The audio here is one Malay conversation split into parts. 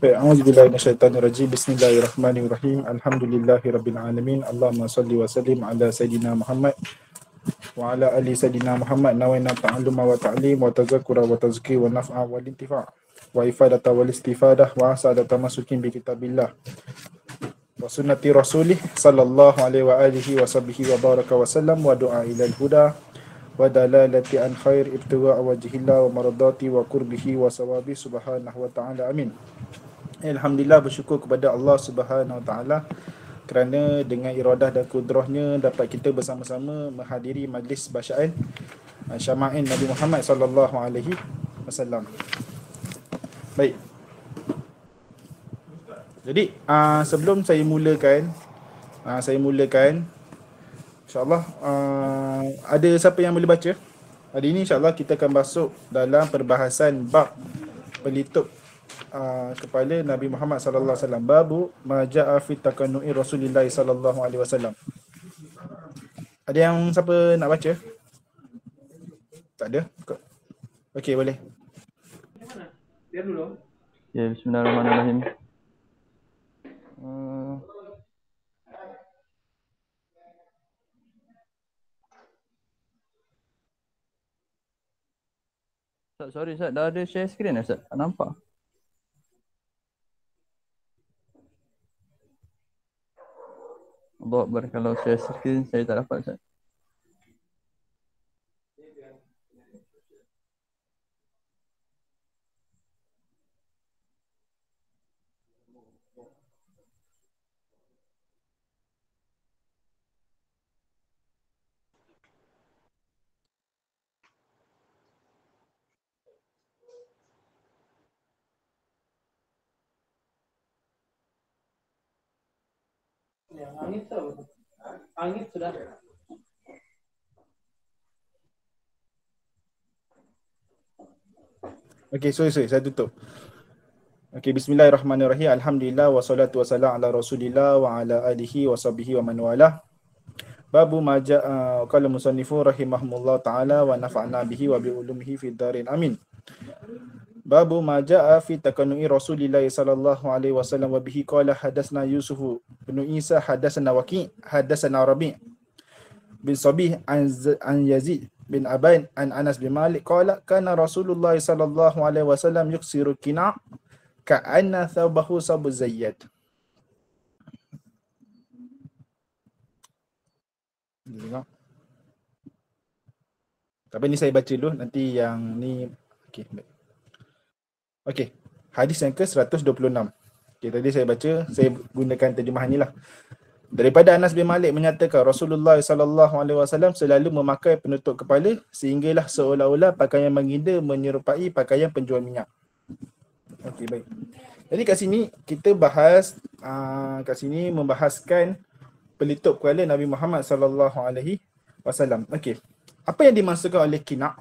Baik, a'udzubillahi minasyaitonirrajim. Bismillahirrahmanirrahim. Alhamdulillahirabbil alamin. Allahumma shalli wa sallim ala sayidina Muhammad wa ala ali sayidina Muhammad. Nawaina ta'alluma wa ta'lim wa tazakkura wa tazki wa naf'a wa intifa' wa ifadata wal istifadah wa asadata masukin bi kitabillah wa sunnati rasulih sallallahu alaihi wa alihi wa sahbihi wa baraka wa sallam wa du'a ilal huda wa dalalati an khair ibtigha wajhillah wa maradati wa qurbihi wa sawabi subhanahu wa ta'ala. Amin. Alhamdulillah, bersyukur kepada Allah Subhanahu Wa Taala kerana dengan iradah dan kudrahnya dapat kita bersama-sama menghadiri majlis bacaan syama'in Nabi Muhammad sallallahu alaihi wasallam. Baik. Jadi sebelum saya mulakan insya-Allah ada siapa yang boleh baca? Hari ini insya-Allah kita akan masuk dalam perbahasan bab pelitup kepala Nabi Muhammad sallallahu alaihi wasallam. Babu ma jaa fi takannu'i Rasulillah sallallahu alaihi wasallam. Ada yang siapa nak baca? Tak ada? Okey, boleh. Biar dulu. Ya, bismillahirrahmanirrahim. Sorry Ustaz, dah ada share screen Ustaz? Tak nampak. Allah Akbar, kalau share screen saya tak dapat Ustaz. Angin sudah. Okey, sorry, saya tutup. Okey, bismillahirrahmanirrahim. Alhamdulillah wassalatu wassalamu ala Rasulillah wa ala alihi wa sahbihi wa man walah. Babu ma jaa qala musannifu rahimahumullah taala wa nafa'na bihi wa bi ulumihi fid darin. Amin. Babu ma jaa fi takannu'i Rasulillah sallallahu alaihi wasallam wa bihi qala hadatsna Yusuf bin Isa hadatsna Waqi' hadatsna Rabi' bin Sabih an Yazid bin Aban an Anas bin Malik qala kana Rasulullah sallallahu alaihi wasallam yuksiru kina' ka'anna thawbahu sabu zayyad. Tapi ni saya baca dulu, nanti yang ni okey, baik. Okey, hadis yang ke-126. Okey, tadi saya baca, saya gunakan terjemahan ni lah. Daripada Anas bin Malik menyatakan Rasulullah sallallahu alaihi wasallam selalu memakai penutup kepala sehinggalah seolah-olah pakaian baginda menyerupai pakaian penjual minyak. Okey, baik. Jadi kat sini kita bahas membahaskan pelitup kepala Nabi Muhammad sallallahu alaihi wasallam. Okey. Apa yang dimaksudkan oleh kina'?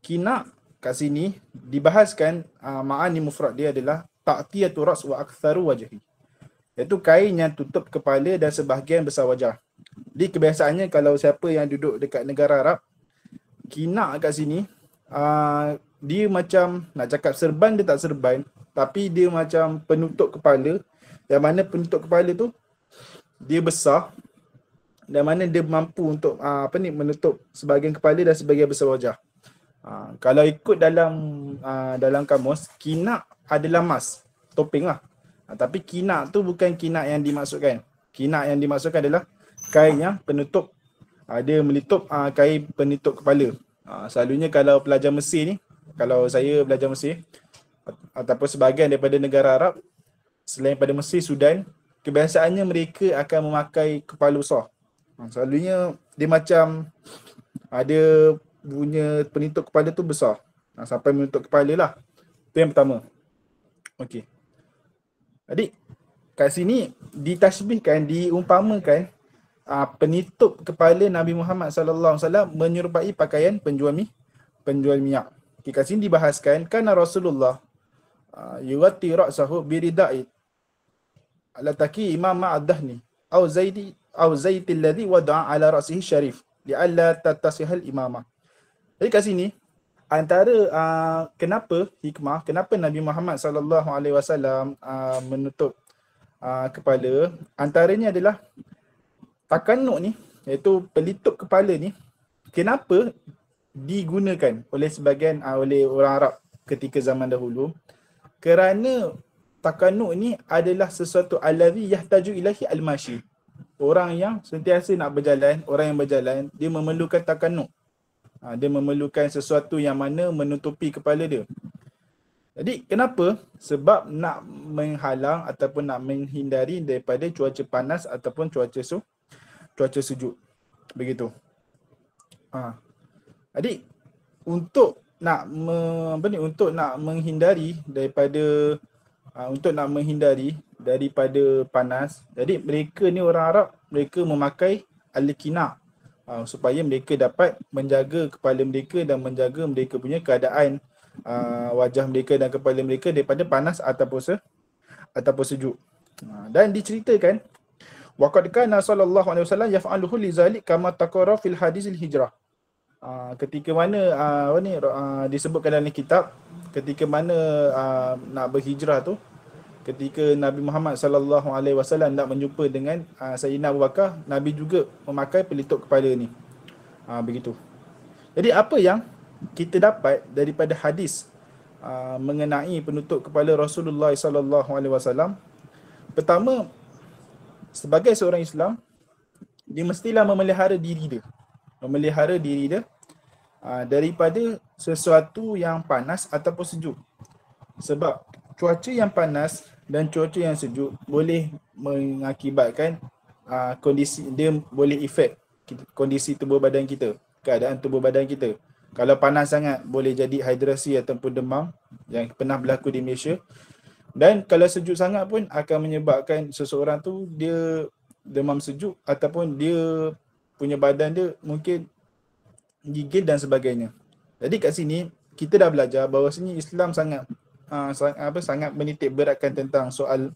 Kina' kat sini dibahaskan ma'ani mufrad dia adalah ta'tiyatu ra's wa aktsaru wajhi. Iaitu kain yang tutup kepala dan sebahagian besar wajah. Jadi kebiasaannya kalau siapa yang duduk dekat negara Arab, kina' kat sini dia macam nak cakap serban dia tak serban, tapi dia macam penutup kepala, yang mana penutup kepala tu dia besar dan mana dia mampu untuk menutup sebahagian kepala dan sebahagian besar wajah. Kalau ikut dalam kamus, kina' adalah mas, topeng lah. Tapi kina' tu bukan kina' yang dimaksudkan. Kina' yang dimaksudkan adalah kain yang penutup. Dia melitup kain penutup kepala. Selalunya kalau pelajar Mesir ni, kalau saya belajar Mesir ataupun sebahagian daripada negara Arab selain pada Mesir, Sudan, kebiasaannya mereka akan memakai kepala besar. Selalunya dia macam ada punya penutup kepala tu besar. Sampai menutup kepala lah. Itu yang pertama. Okey. Jadi kat sini ditasbihkan, diumpamakan penutup kepala Nabi Muhammad sallallahu alaihi wasallam menyerupai pakaian penjual minyak. Okay, kat sini dibahaskan kana Rasulullah yughatti ra'sahu biridai alataki imam ma'adhni au zaiti alladhi wada'a ala ra'sihi syarif li'alla tattasihal imamah. Jadi kat sini antara kenapa Nabi Muhammad sallallahu alaihi wasallam menutup kepala, antaranya adalah takanuk ni, iaitu pelitup kepala ni, kenapa digunakan oleh sebahagian oleh orang Arab ketika zaman dahulu? Kerana takanuk ni adalah sesuatu allazi yahtaju ilahi al-mashi. Orang yang sentiasa nak berjalan, orang yang berjalan, dia memerlukan takanuk. Dia memerlukan sesuatu yang mana menutupi kepala dia. Jadi kenapa? Sebab nak menghalang ataupun nak menghindari daripada cuaca panas ataupun cuaca sejuk. Begitu. Jadi untuk nak menghindari daripada panas, jadi mereka ni orang Arab, mereka memakai al-qina' supaya mereka dapat menjaga kepala mereka dan menjaga mereka punya keadaan wajah mereka dan kepala mereka daripada panas ataupun sejuk. Dan diceritakan waqad kana sallallahu alaihi wasallam yaf'aluhu lizalik kama taqarra fil hadis al-hijrah. Ketika mana disebutkan dalam kitab, ketika mana nak berhijrah tu, ketika Nabi Muhammad sallallahu alaihi wasallam nak menjumpa dengan Sayyidina Abu Bakar, Nabi juga memakai pelitup kepala ni. Begitu. Jadi apa yang kita dapat daripada hadis mengenai penutup kepala Rasulullah sallallahu alaihi wasallam? Pertama, sebagai seorang Islam, dia mestilah memelihara diri dia daripada sesuatu yang panas ataupun sejuk. Sebab cuaca yang panas dan cuaca yang sejuk boleh mengakibatkan kondisi, dia boleh efek kondisi tubuh badan kita, keadaan tubuh badan kita. Kalau panas sangat boleh jadi hidrasi ataupun demam yang pernah berlaku di Malaysia. Dan kalau sejuk sangat pun akan menyebabkan seseorang tu dia demam sejuk ataupun dia punya badan dia mungkin gigil dan sebagainya. Jadi kat sini kita dah belajar bahawa sini Islam sangat menitik beratkan tentang soal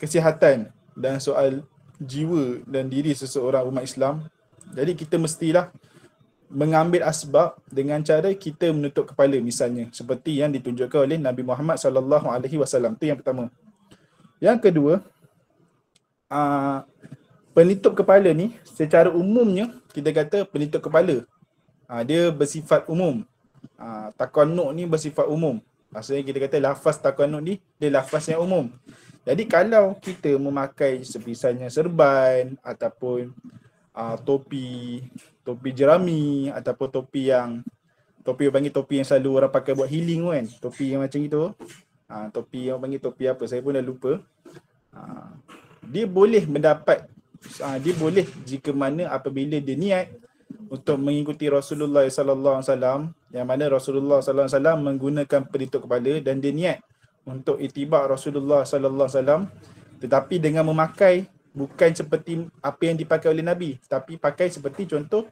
kesihatan dan soal jiwa dan diri seseorang umat Islam. Jadi kita mestilah mengambil asbab dengan cara kita menutup kepala, misalnya seperti yang ditunjukkan oleh Nabi Muhammad sallallahu alaihi wasallam. Itu yang pertama. Yang kedua, pelitup kepala ni secara umumnya kita kata pelitup kepala dia bersifat umum. Takanuk ni bersifat umum. Maksudnya kita kata lafaz takanuk ni dia lafaz yang umum. Jadi kalau kita memakai sepisannya serban ataupun topi jerami ataupun topi yang panggil topi yang selalu orang pakai buat healing tu kan. Topi yang macam itu. Topi yang panggil topi apa, saya pun dah lupa. Dia boleh jika mana apabila dia niat untuk mengikuti Rasulullah sallallahu alaihi wasallam, yang mana Rasulullah sallallahu alaihi wasallam menggunakan pelitup kepala dan dia niat untuk itibak Rasulullah sallallahu alaihi wasallam, tetapi dengan memakai bukan seperti apa yang dipakai oleh Nabi, tapi pakai seperti contoh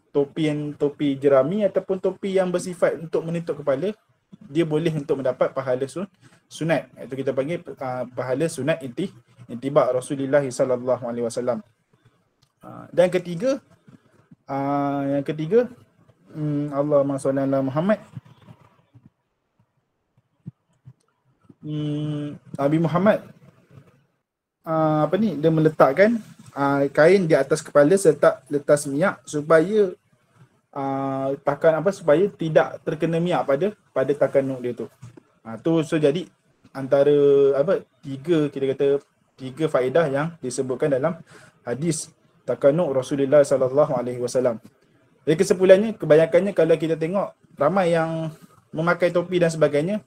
topi jerami ataupun topi yang bersifat untuk menutup kepala, dia boleh untuk mendapat pahala sunat. Itu kita panggil pahala sunat itibak Rasulullah sallallahu alaihi wasallam. Dan yang ketiga, Allahumma shalli ala Muhammad. Nabi Muhammad dia meletakkan kain di atas kepala serta letas minyak supaya supaya tidak terkena minyak pada takanuk dia tu. So jadi antara tiga faedah yang disebutkan dalam hadis takanuk Rasulullah sallallahu alaihi wasallam. Jadi kesimpulannya, kebanyakannya kalau kita tengok ramai yang memakai topi dan sebagainya,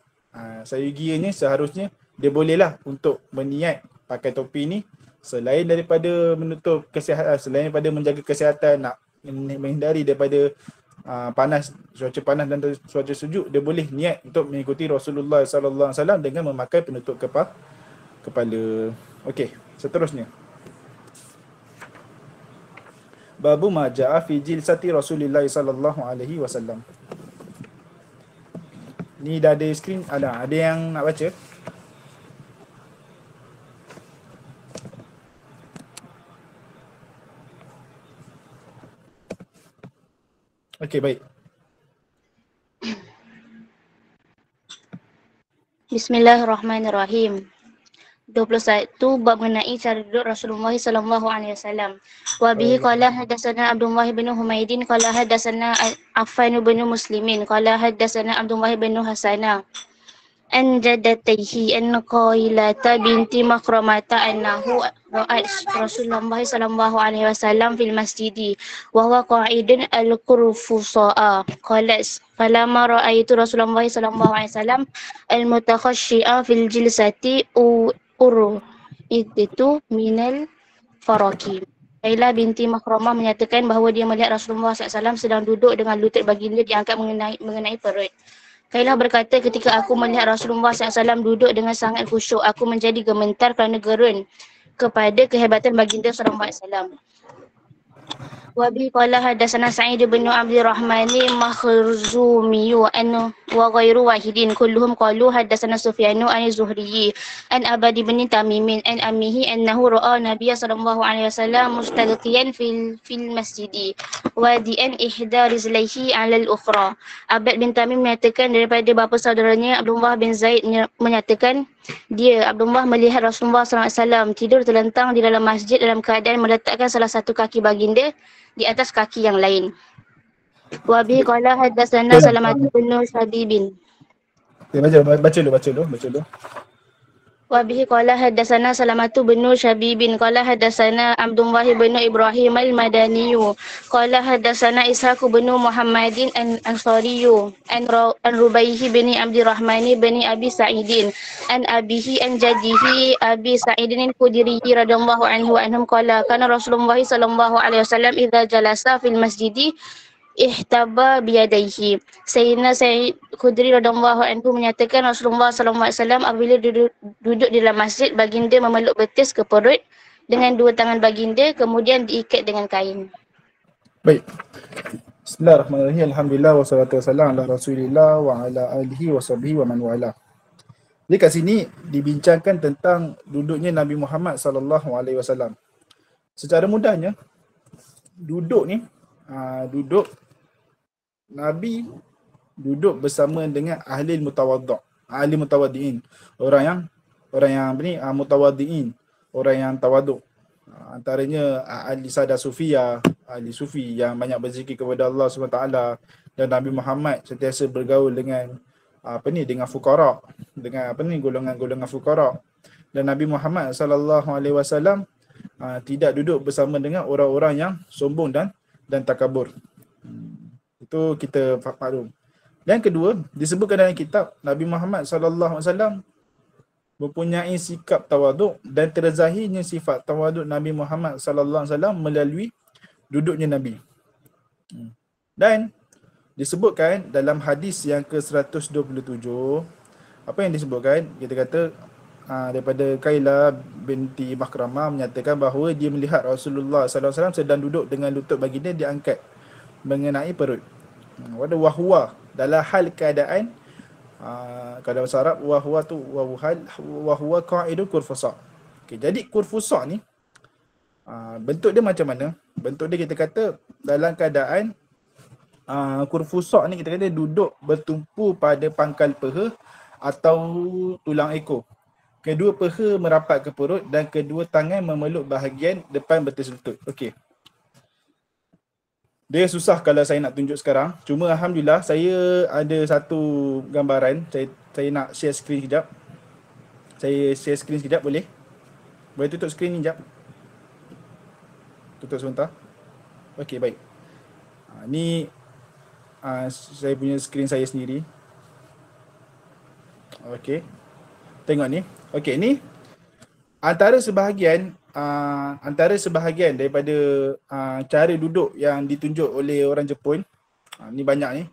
seyogianya seharusnya dia bolehlah untuk berniat pakai topi ni selain daripada menutup kesihatan, selain daripada menjaga kesihatan, nak menghindari daripada cuaca panas dan cuaca sejuk, dia boleh niat untuk mengikuti Rasulullah sallallahu alaihi wasallam dengan memakai penutup kepala. Okey, seterusnya. Babu ma jaa fi jilsati Rasulullah sallallahu alaihi wasallam. Ni dah ada skrin, ada yang nak baca? Okey, baik. Bismillahirrahmanirrahim. 21 bab mengenai cara duduk Rasulullah sallallahu alaihi wasallam. Wa bihi qala hadatsana Abdullah bin Humaidin qala hadatsana Affan bin Muslimin qala hadatsana Abdullah bin Hasana an jaddatayhi an qailata binti Makramata annahu ra'at Rasulullah sallallahu alaihi wasallam fil masjidi wa huwa qa'idun al-qurfusa'a qalat falamma ra'aitu Rasulullah sallallahu alaihi wasallam al-mutakhashshi'a fil jilsati itu minal faraki. Kailah binti Makramah menyatakan bahawa dia melihat Rasulullah SAW sedang duduk dengan lutut baginda diangkat mengenai perut. Kailah berkata, ketika aku melihat Rasulullah SAW duduk dengan sangat khusyuk, aku menjadi gemetar kerana gerun kepada kehebatan baginda SAW. Wa bi qala hadatsana Sa'id bin Abdurrahman Makhzumi wa ghairu wahidin kulluhum qalu hadatsana Sufyan an Zuhri an Abad bin Tamim an ammihi annahu ra'a Nabiy sallallahu alaihi wasallam mustalqiyan fil masjid wadi'an ihda rizlaihi 'ala al-ukhra. Abad bin Tamim menyatakan daripada bapa saudaranya Abdullah bin Zaid menyatakan Abdullah melihat Rasulullah SAW tidur terlentang di dalam masjid dalam keadaan meletakkan salah satu kaki baginda di atas kaki yang lain. Wa bi qala hadatsana Salamatu bin Sabibin. Baca dulu. Wa bihi qala hadatsana Salamatu bin Syabibin qala hadatsana Abdullah bin Ibrahim al-Madani qala hadatsana Ishaq bin Muhammadin an-Ansari an Rubayhi bin Abdurrahman bin Abi Sa'idin an abihi an jaddihi Abi Sa'idin al-Khudri radhiyallahu anhu anhum qala kana Rasulullah sallallahu alaihi wasallam idza jalasa fil masjidi ihtaba biyadaihi. Sayyidina Sa'id Khudri radhiyallahu anhu menyatakan Rasulullah sallallahu alaihi wasallam apabila duduk di dalam masjid, baginda memeluk betis ke perut dengan dua tangan baginda kemudian diikat dengan kain. Baik. Bismillahirrahmanirrahim. Alhamdulillah wassalatu wassalamu ala Rasulillah wa ala alihi washabihi wa man wala. Jadi kat sini dibincangkan tentang duduknya Nabi Muhammad sallallahu alaihi wasallam. Secara mudahnya duduk Nabi duduk bersama dengan ahli mutawaddi'in, orang yang mutawaddi'in, orang yang tawaduk. Antaranya ahli sadar sufiyah, ahli sufi yang banyak berzikir kepada Allah SWT, dan Nabi Muhammad sentiasa bergaul dengan dengan fuqara, dengan golongan-golongan fuqara. Dan Nabi Muhammad sallallahu alaihi wasallam tidak duduk bersama dengan orang-orang yang sombong dan takabur. Itu kita maklum. Yang kedua, disebutkan dalam kitab Nabi Muhammad sallallahu alaihi wasallam mempunyai sikap tawaduk, dan terzahirnya sifat tawaduk Nabi Muhammad sallallahu alaihi wasallam melalui duduknya Nabi. Dan disebutkan dalam hadis yang ke-127, apa yang disebutkan? Kita kata daripada Kailah binti Makramah menyatakan bahawa dia melihat Rasulullah sallallahu alaihi wasallam sedang duduk dengan lutut baginda diangkat mengenai perut. Wahwa dalam hal keadaan, kalau bahasa Arab wahwa qa'idul kurfusa. Okay, jadi kurfusa ni bentuk dia macam mana? Bentuk dia kita kata dalam keadaan kurfusa ni kita kata duduk bertumpu pada pangkal peha atau tulang ekor. Kedua peha merapat ke perut dan kedua tangan memeluk bahagian depan betis lutut. Okey. Dia susah kalau saya nak tunjuk sekarang. Cuma alhamdulillah saya ada satu gambaran. Saya nak share screen sekejap. Saya share screen sekejap boleh? Boleh tutup screen ni sekejap? Tutup sebentar. Okey, baik. Ni saya punya screen saya sendiri. Okey. Tengok ni. Okey, ni antara sebahagian daripada cara duduk yang ditunjuk oleh orang Jepun. Ni banyak ni.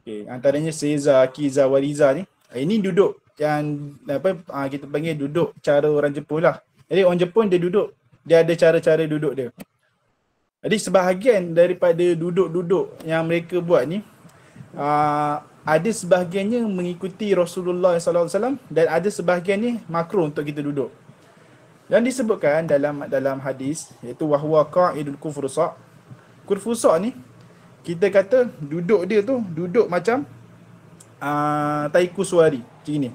Okey, antaranya Seiza, Kiza, Wariza ni. Ini duduk yang kita panggil duduk cara orang Jepun lah. Jadi orang Jepun dia duduk, dia ada cara-cara duduk dia. Jadi sebahagian daripada duduk-duduk yang mereka buat ni ada sebahagiannya mengikuti Rasulullah SAW dan ada sebahagiannya makruh untuk kita duduk. Dan disebutkan dalam hadis iaitu wahwa qa'idul kurfusa. Kurfusa ni kita kata duduk dia tu duduk macam taiku suari macam ni.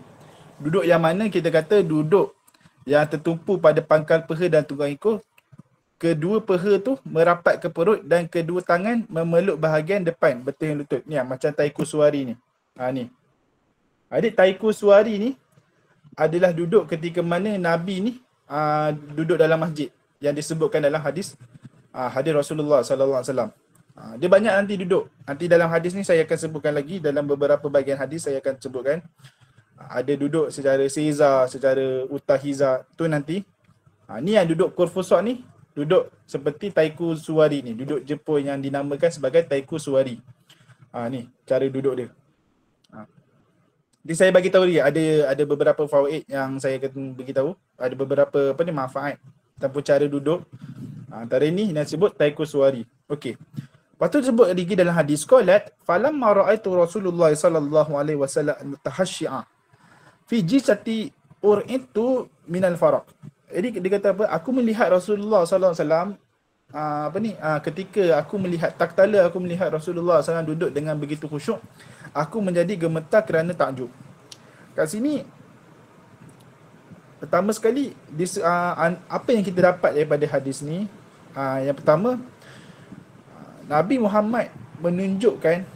Duduk yang mana kita kata duduk yang tertumpu pada pangkal peha dan tunggang ekor. Kedua peha tu merapat ke perut dan kedua tangan memeluk bahagian depan betul lutut. Ni macam taiku suari ni. Ni. Adik taiku suari ni adalah duduk ketika mana Nabi ni duduk dalam masjid yang disebutkan dalam hadis Rasulullah sallallahu alaihi wasallam. Dia banyak nanti duduk. Nanti dalam hadis ni saya akan sebutkan lagi, dalam beberapa bahagian hadis saya akan sebutkan. Ada duduk secara seza, secara utahiza, tu nanti. Ni yang duduk kurfusok ni, duduk seperti taiku suwari ni, duduk Jepun yang dinamakan sebagai taiku suwari. Ni cara duduk dia. Jadi saya bagi tahu dia ada beberapa fawaid yang saya akan bagi tahu, ada beberapa manfaat ataupun cara duduk. Antara ini yang disebut taiku suwari. Okey. Lepas tu disebut lagi dalam hadis qalat falamma ra'aitu Rasulullah sallallahu alaihi wasallam tahashshi'a fi jisati ur'itu minal faraq. Jadi dia kata apa? Aku melihat Rasulullah sallallahu alaihi wasallam ketika aku melihat tatkala aku melihat Rasulullah SAW duduk dengan begitu khusyuk, aku menjadi gemetar kerana takjub. Kat sini pertama sekali apa yang kita dapat daripada hadis ni, yang pertama Nabi Muhammad menunjukkan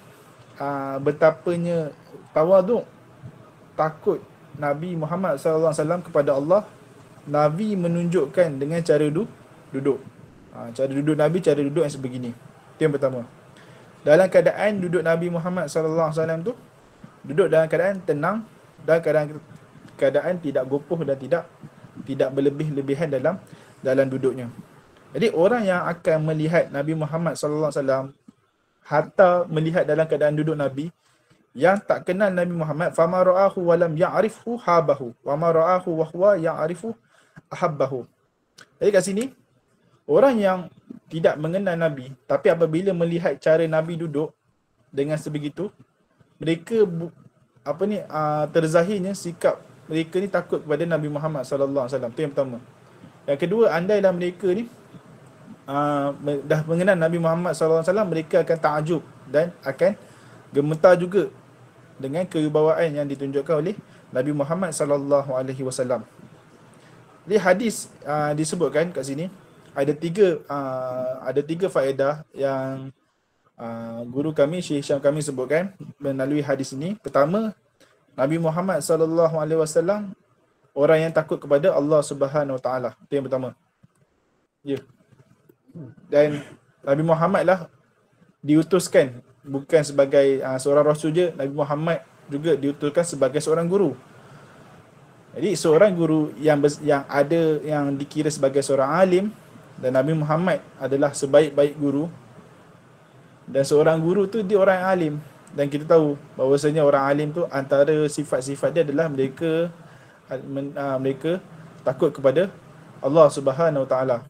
betapanya tawaduk, takut Nabi Muhammad SAW kepada Allah. Nabi menunjukkan dengan cara duduk. Cara duduk Nabi, cara duduk yang sebegini. Itu yang pertama. Dalam keadaan duduk Nabi Muhammad SAW tu, duduk dalam keadaan tenang, dalam keadaan tidak gopoh dan tidak berlebih-lebihan dalam duduknya. Jadi orang yang akan melihat Nabi Muhammad SAW, hatta melihat dalam keadaan duduk Nabi, yang tak kenal Nabi Muhammad, fama ra'ahu wa lam ya'rifhu habahu wa ma ra'ahu wa huwa ya'rifu ahabbahu. Jadi kat sini orang yang tidak mengenal Nabi tapi apabila melihat cara Nabi duduk dengan sebegitu, mereka terzahirnya sikap mereka ni takut kepada Nabi Muhammad sallallahu alaihi wasallam. Itu yang pertama. Yang kedua, andailah mereka ni dah mengenal Nabi Muhammad sallallahu alaihi wasallam, mereka akan takjub dan akan gemetar juga dengan kewibawaan yang ditunjukkan oleh Nabi Muhammad sallallahu alaihi wasallam. Jadi hadis disebutkan kat sini ada tiga faedah yang guru kami Syekh Hisham kami sebutkan melalui hadis ini. Pertama, Nabi Muhammad sallallahu alaihi wasallam orang yang takut kepada Allah Subhanahu Wa Taala. Itu yang pertama. Ya. Dan Nabi Muhammad lah diutuskan bukan sebagai seorang rasul je, Nabi Muhammad juga diutuskan sebagai seorang guru. Jadi seorang guru yang dikira sebagai seorang alim, dan Nabi Muhammad adalah sebaik-baik guru. Dan seorang guru tu dia orang yang alim, dan kita tahu bahawasanya orang alim tu antara sifat-sifat dia adalah mereka takut kepada Allah Subhanahu Wa Taala.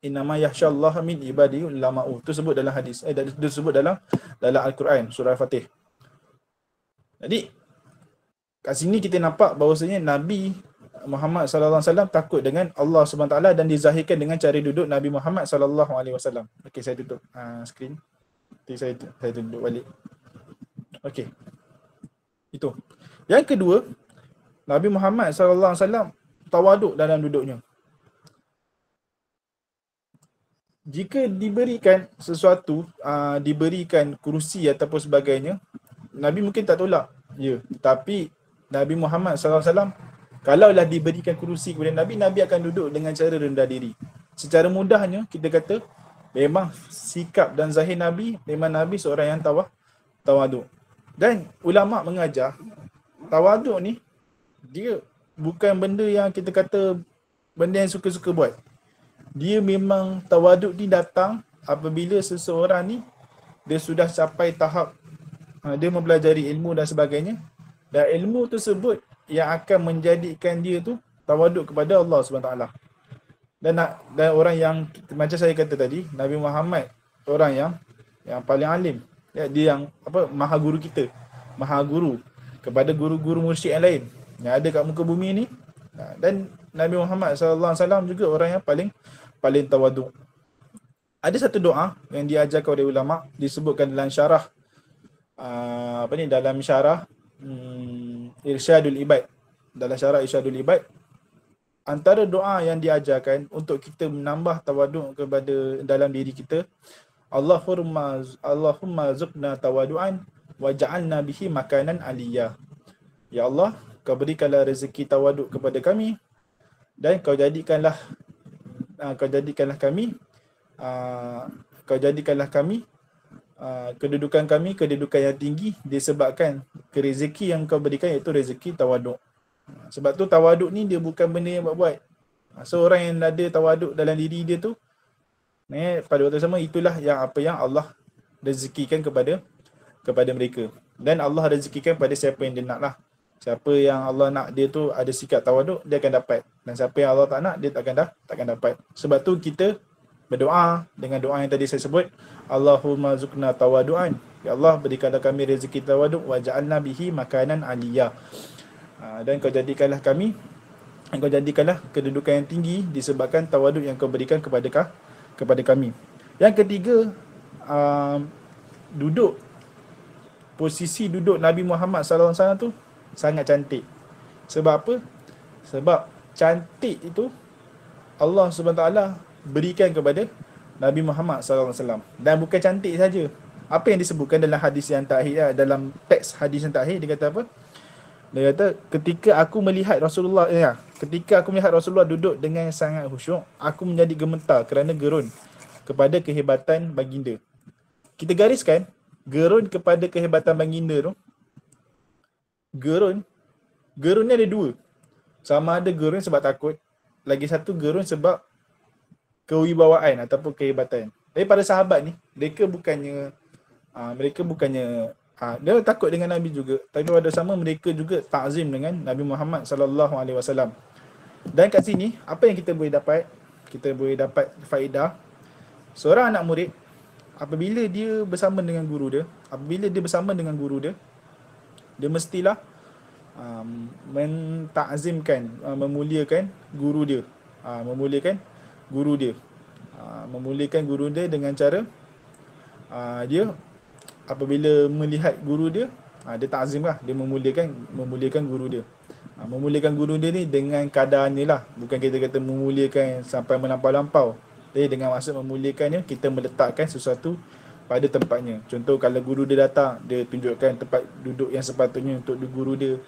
Innama yakhsyallaha min ibadihi ulama'u. Itu sebut dalam hadis. Itu sebut dalam Al-Quran, surah Al-Fatih. Jadi kat sini kita nampak bahawasanya Nabi Muhammad sallallahu alaihi wasallam takut dengan Allah Subhanahu Wa Taala dan dizahirkan dengan cara duduk Nabi Muhammad sallallahu alaihi wasallam. Okey, saya tutup skrin. Nanti saya tunjuk balik. Okey. Itu. Yang kedua, Nabi Muhammad sallallahu alaihi wasallam tawaduk dalam duduknya. Jika diberikan sesuatu, diberikan kerusi ataupun sebagainya, Nabi mungkin tak tolak. Ya, tapi Nabi Muhammad SAW, kalaulah diberikan kerusi kepada Nabi, Nabi akan duduk dengan cara rendah diri. Secara mudahnya, kita kata, memang sikap dan zahir Nabi, memang Nabi seorang yang tawaduk. Dan ulama' mengajar, tawaduk ni, dia bukan benda yang kita kata, benda yang suka-suka buat. Dia memang tawaduk ni datang apabila seseorang ni dia sudah capai tahap dia mempelajari ilmu dan sebagainya, dan ilmu tersebut yang akan menjadikan dia tu tawaduk kepada Allah SWT. Dan orang yang macam saya kata tadi, Nabi Muhammad orang yang paling alim, dia yang maha guru kita, maha guru kepada guru-guru mursyid yang lain yang ada kat muka bumi ni. Dan Nabi Muhammad SAW juga orang yang paling tawaduk. Ada satu doa yang diajarkan oleh ulama, disebutkan dalam syarah dalam syarah Irsyadul Ibad. Dalam syarah Irsyadul Ibad, antara doa yang diajarkan untuk kita menambah tawaduk kepada dalam diri kita, Allahumma zubna tawadu'an waj'alna bihi makanan aliyah. Ya Allah, kau berikanlah rezeki tawaduk kepada kami dan kau jadikanlah kami kedudukan kami kedudukan yang tinggi disebabkan rezeki yang kau berikan, iaitu rezeki tawaduk. Sebab tu tawaduk ni dia bukan benda yang buat-buat. So orang yang ada tawaduk dalam diri dia tu, pada waktu sama itulah yang apa yang Allah rezekikan kepada mereka. Dan Allah rezekikan pada siapa yang dia nak lah. Siapa yang Allah nak dia tu ada sikap tawaduk, dia akan dapat. Dan siapa yang Allah tak nak, dia takkan dapat. Sebab tu kita berdoa dengan doa yang tadi saya sebut, Allahumma zukna tawadu'an. Ya Allah, berikanlah kami rezeki tawaduk waj'alna bihi makanan aliyah. Dan kau jadikanlah kedudukan yang tinggi disebabkan tawaduk yang kau berikan kepada kami. Yang ketiga, posisi duduk Nabi Muhammad SAW tu sangat cantik. Sebab apa? Sebab cantik itu Allah SWT berikan kepada Nabi Muhammad SAW. Dan bukan cantik saja. Apa yang disebutkan dalam hadis yang terakhir, dalam teks hadis yang terakhir, dia kata apa? Dia kata, ketika aku melihat Rasulullah duduk dengan sangat khusyuk, aku menjadi gemetar kerana gerun kepada kehebatan baginda. Kita gariskan, gerun kepada kehebatan baginda tu, gerun ni ada dua. Sama ada gerun sebab takut, lagi satu gerun sebab kewibawaan ataupun kehebatan. Tapi pada sahabat ni, mereka bukannya dia takut dengan Nabi juga, tapi pada sama mereka juga ta'zim dengan Nabi Muhammad sallallahu alaihi wasallam. Dan kat sini apa yang kita boleh dapat? Kita boleh dapat faedah. Seorang anak murid apabila dia bersama dengan guru dia, dia mestilah menta'zimkan, memuliakan guru dia. Memuliakan guru dia dengan cara dia apabila melihat guru dia, dia ta'zim lah, dia memuliakan guru dia. Memuliakan guru dia ni dengan kadarnya lah, bukan kita kata memuliakan sampai melampau-lampau. Jadi dengan maksud memuliakannya, kita meletakkan sesuatu pada tempatnya. Contoh kalau guru dia datang, dia tunjukkan tempat duduk yang sepatutnya untuk guru dia.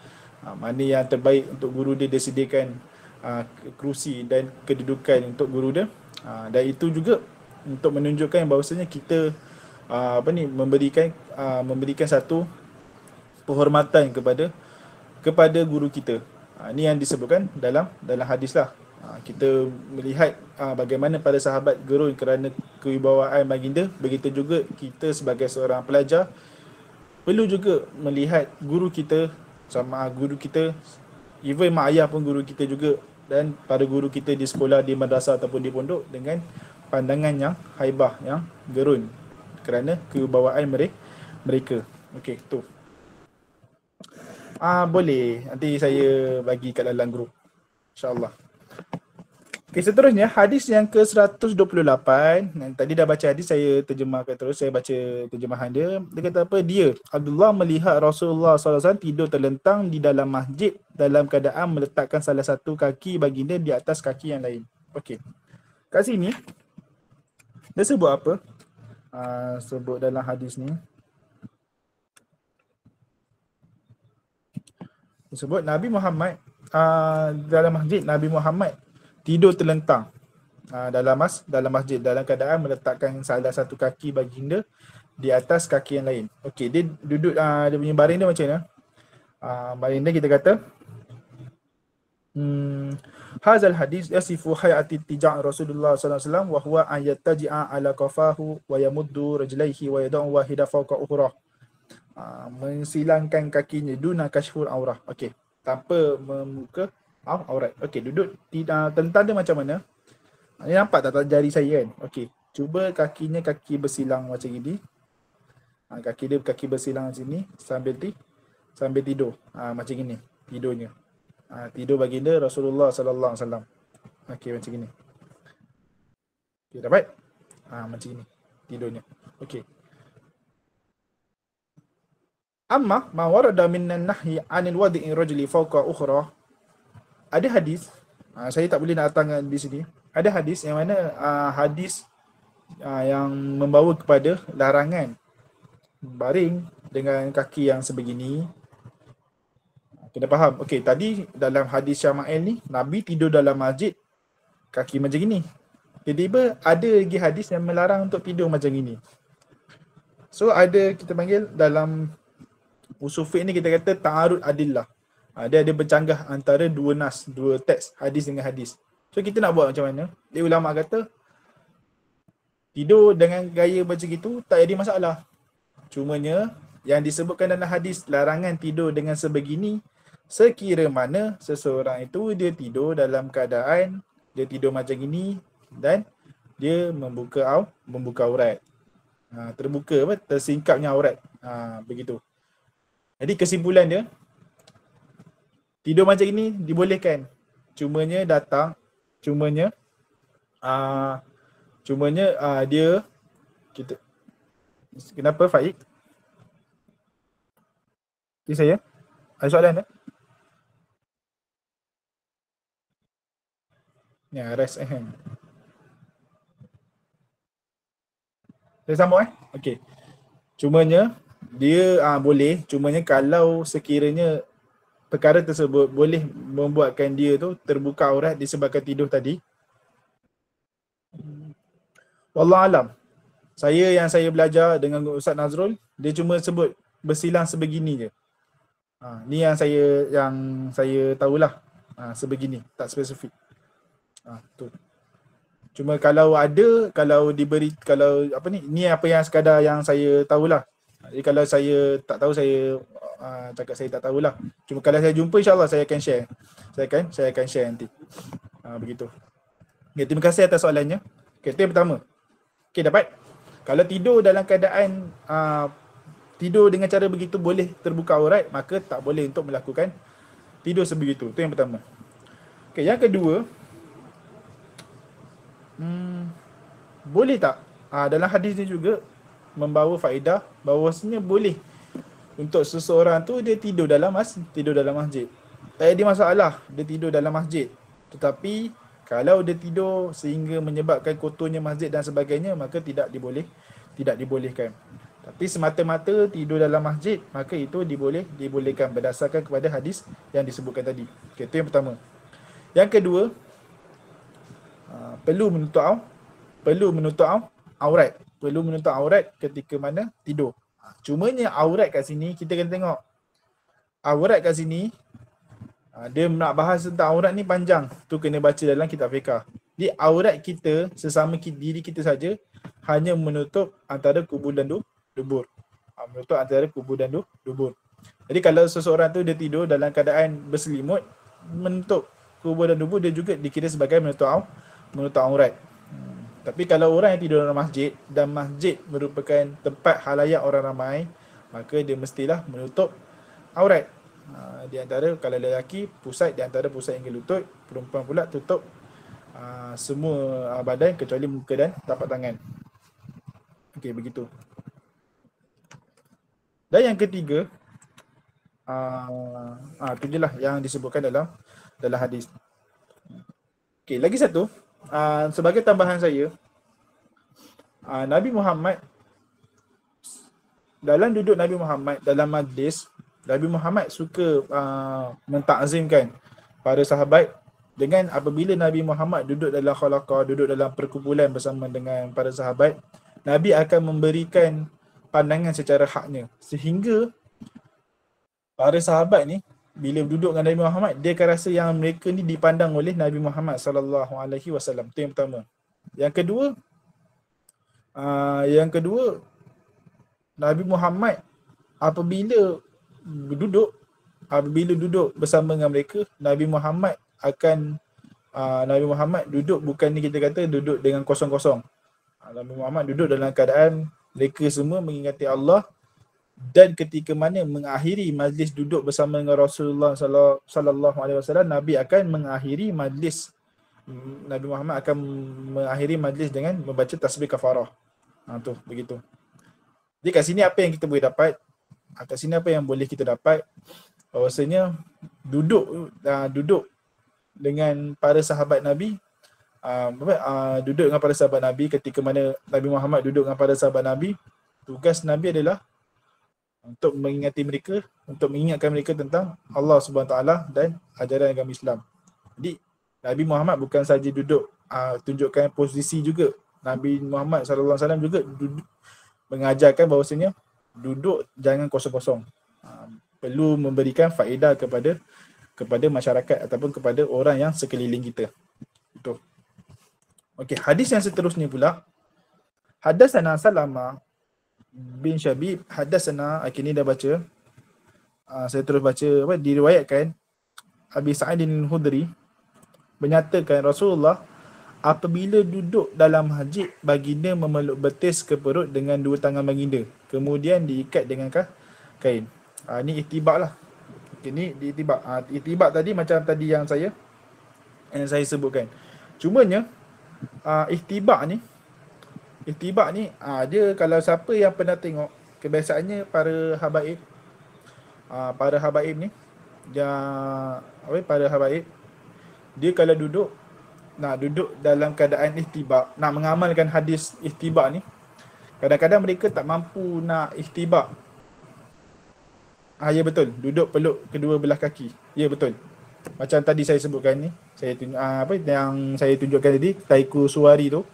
Mana yang terbaik untuk guru dia, dia sediakan kerusi dan kedudukan untuk guru dia. Dan itu juga untuk menunjukkan bahawasanya kita memberikan satu penghormatan kepada guru kita. Ini yang disebutkan dalam hadis lah. Kita melihat bagaimana para sahabat gerun kerana kewibawaan baginda, begitu juga kita sebagai seorang pelajar perlu juga melihat guru kita, sama guru kita, even mak ayah pun guru kita juga, dan para guru kita di sekolah, di madrasah ataupun di pondok dengan pandangan yang haibah, yang gerun kerana kewibawaan mereka. Okey, tu. Boleh. Nanti saya bagi kat dalam grup, InsyaAllah. Okey, seterusnya hadis yang ke-128. Tadi dah baca hadis, saya terjemahkan terus. Saya baca terjemahan dia. Dia kata apa? Dia, Abdullah, melihat Rasulullah SAW tidur terlentang di dalam masjid dalam keadaan meletakkan salah satu kaki baginda di atas kaki yang lain. Okey. Kat sini dia sebut apa? Sebut dalam hadis ni. Sebut Nabi Muhammad dalam masjid, Nabi Muhammad tidur terlentang dalam masjid dalam keadaan meletakkan salah satu kaki baginda di atas kaki yang lain. Okey, dia duduk, dia punya baring dia macam mana? Baring dia kita kata hazal hadis yasifu hayati tija' Rasulullah sallallahu alaihi wasallam wa huwa an yattaji'a ala qafahu wa yamuddu rajlaihi wa yad'u wahida fawqa ukhra. Mensilangkan kakinya duna kashful aurah. Okey, tanpa membuka aurat. Okey, duduk tentang dia macam mana? Ni nampak tak jari saya kan? Okey, cuba kaki bersilang macam ini. Kaki bersilang macam ni sambil tidur. Macam ini tidurnya. Tidur baginda Rasulullah sallallahu alaihi wasallam. Okey, macam ini. Okey, dapat? Macam ini tidurnya. Okey. Amma ma warada minan nahyi 'anil wadi'i rajuli fawqa ukhra. Ada hadis, saya tak boleh nak datangkan di sini. Ada hadis yang mana hadis yang membawa kepada larangan baring dengan kaki yang sebegini. Kena faham. Okey, tadi dalam hadis Syama'il ni, Nabi tidur dalam masjid kaki macam gini. Tiba-tiba ada lagi hadis yang melarang untuk tidur macam gini. So ada, kita panggil dalam usul fiqh ni kita kata ta'arud adillah. Dia ada bercanggah antara dua nas, dua teks, hadis dengan hadis. So kita nak buat macam mana? Dia ulama kata tidur dengan gaya macam itu tak jadi masalah. Cumanya yang disebutkan dalam hadis larangan tidur dengan sebegini sekira mana seseorang itu dia tidur dalam keadaan dia tidur macam ini dan dia membuka aurat. Terbuka apa? Tersingkapnya aurat. Begitu. Jadi kesimpulan dia, tidur macam ini dibolehkan. Cumanya dia kita kenapa Faik? Ini saya? Ada soalan tak? Ya, raise a hand. Saya sambung Okey. Cumanya dia boleh, cumanya kalau sekiranya perkara tersebut boleh membuatkan dia tu terbuka aurat disebabkan tidur tadi. Wallahualam. Yang saya belajar dengan Ustaz Nazrul, dia cuma sebut bersilang sebegini je. Ni yang saya tahulah. Sebegini, tak spesifik. Tu. Cuma kalau ni apa yang sekadar yang saya tahulah. Jadi kalau saya tak tahu, saya cakap saya tak tahulah. Cuma kalau saya jumpa, insyaAllah saya akan share. Saya akan share nanti. Begitu. Okay, terima kasih atas soalannya. Okay, itu yang pertama. Okay, dapat. Kalau tidur dalam keadaan tidur dengan cara begitu boleh terbuka aurat, maka tak boleh untuk melakukan tidur sebegitu. Itu yang pertama. Okay, yang kedua, boleh tak? Dalam hadis ni juga membawa faedah bahawasanya boleh untuk seseorang tu dia tidur dalam masjid. Tak ada masalah dia tidur dalam masjid. Tetapi kalau dia tidur sehingga menyebabkan kotornya masjid dan sebagainya, maka tidak dibolehkan. Tapi semata-mata tidur dalam masjid, maka itu dibolehkan berdasarkan kepada hadis yang disebutkan tadi. Okay, itu yang pertama. Yang kedua, perlu menutup aurat. Perlu menutup aurat ketika mana tidur. Cumanya aurat kat sini kita kena tengok. Aurat kat sini dia nak bahas tentang aurat ni panjang. Tu kena baca dalam kitab fiqh. Di aurat kita sesama diri kita saja hanya menutup antara kubur dan dubur. Menutup antara kubur dan dubur. Jadi kalau seseorang tu dia tidur dalam keadaan berselimut, menutup kubur dan dubur, dia juga dikira sebagai menutup aurat. Tapi kalau orang yang tidur dalam masjid dan masjid merupakan tempat halayak orang ramai, maka dia mestilah menutup aurat. Di antara kalau lelaki pusat di antara pusat hingga lutut, perempuan pula tutup semua badan kecuali muka dan tapak tangan. Okey, begitu. Dan yang ketiga, itu je lah yang disebutkan dalam hadis. Okey, lagi satu. Sebagai tambahan saya, Nabi Muhammad, dalam duduk Nabi Muhammad dalam majlis, Nabi Muhammad suka mentakzimkan para sahabat dengan apabila Nabi Muhammad duduk dalam khalaqah, duduk dalam perkumpulan bersama dengan para sahabat, Nabi akan memberikan pandangan secara haknya, sehingga para sahabat ni bila duduk dengan Nabi Muhammad, dia akan rasa yang mereka ni dipandang oleh Nabi Muhammad sallallahu alaihi wasallam. Itu yang pertama. Yang kedua, Nabi Muhammad apabila duduk bersama dengan mereka, Nabi Muhammad duduk bukan ni kita kata duduk dengan kosong-kosong. Nabi Muhammad duduk dalam keadaan mereka semua mengingati Allah. Dan ketika mana mengakhiri majlis duduk bersama dengan Rasulullah sallallahu alaihi wasallam, Nabi akan mengakhiri majlis, Nabi Muhammad akan mengakhiri majlis dengan membaca tasbih kafarah. Tu begitu. Jadi kat sini apa yang kita boleh dapat? kat sini apa yang boleh kita dapat, bahawasanya duduk dengan para sahabat Nabi, duduk dengan para sahabat Nabi ketika mana Nabi Muhammad duduk dengan para sahabat Nabi, tugas Nabi adalah untuk mengingatkan mereka tentang Allah Subhanahu Taala dan ajaran agama Islam. Jadi Nabi Muhammad bukan saja duduk tunjukkan posisi juga. Nabi Muhammad sallallahu alaihi wasallam juga mengajarkan bahawasanya duduk jangan kosong-kosong. Perlu memberikan faedah kepada masyarakat ataupun kepada orang yang sekeliling kita. Itu. Okey, hadis yang seterusnya pula, hadatsana Salamah bin Syabib, hadatsana, ini dah baca. Saya terus baca diriwayatkan Abi Sa'id al-Khudri menyatakan Rasulullah apabila duduk dalam masjid, baginda memeluk betis ke perut dengan dua tangan baginda, kemudian diikat dengan kain. Ni itibak lah. Okay, ni itibak. Itibak tadi macam tadi yang saya sebutkan. Cumanya itibak ni dia, kalau siapa yang pernah tengok, kebiasaannya para habaib ni dia kalau duduk dalam keadaan ihtibak, nak mengamalkan hadis ihtibak ni, kadang-kadang mereka tak mampu nak ihtibak. Ya betul, duduk peluk kedua belah kaki. Ya betul. Macam tadi saya sebutkan ni, yang saya tunjukkan tadi, taiku suwari tu.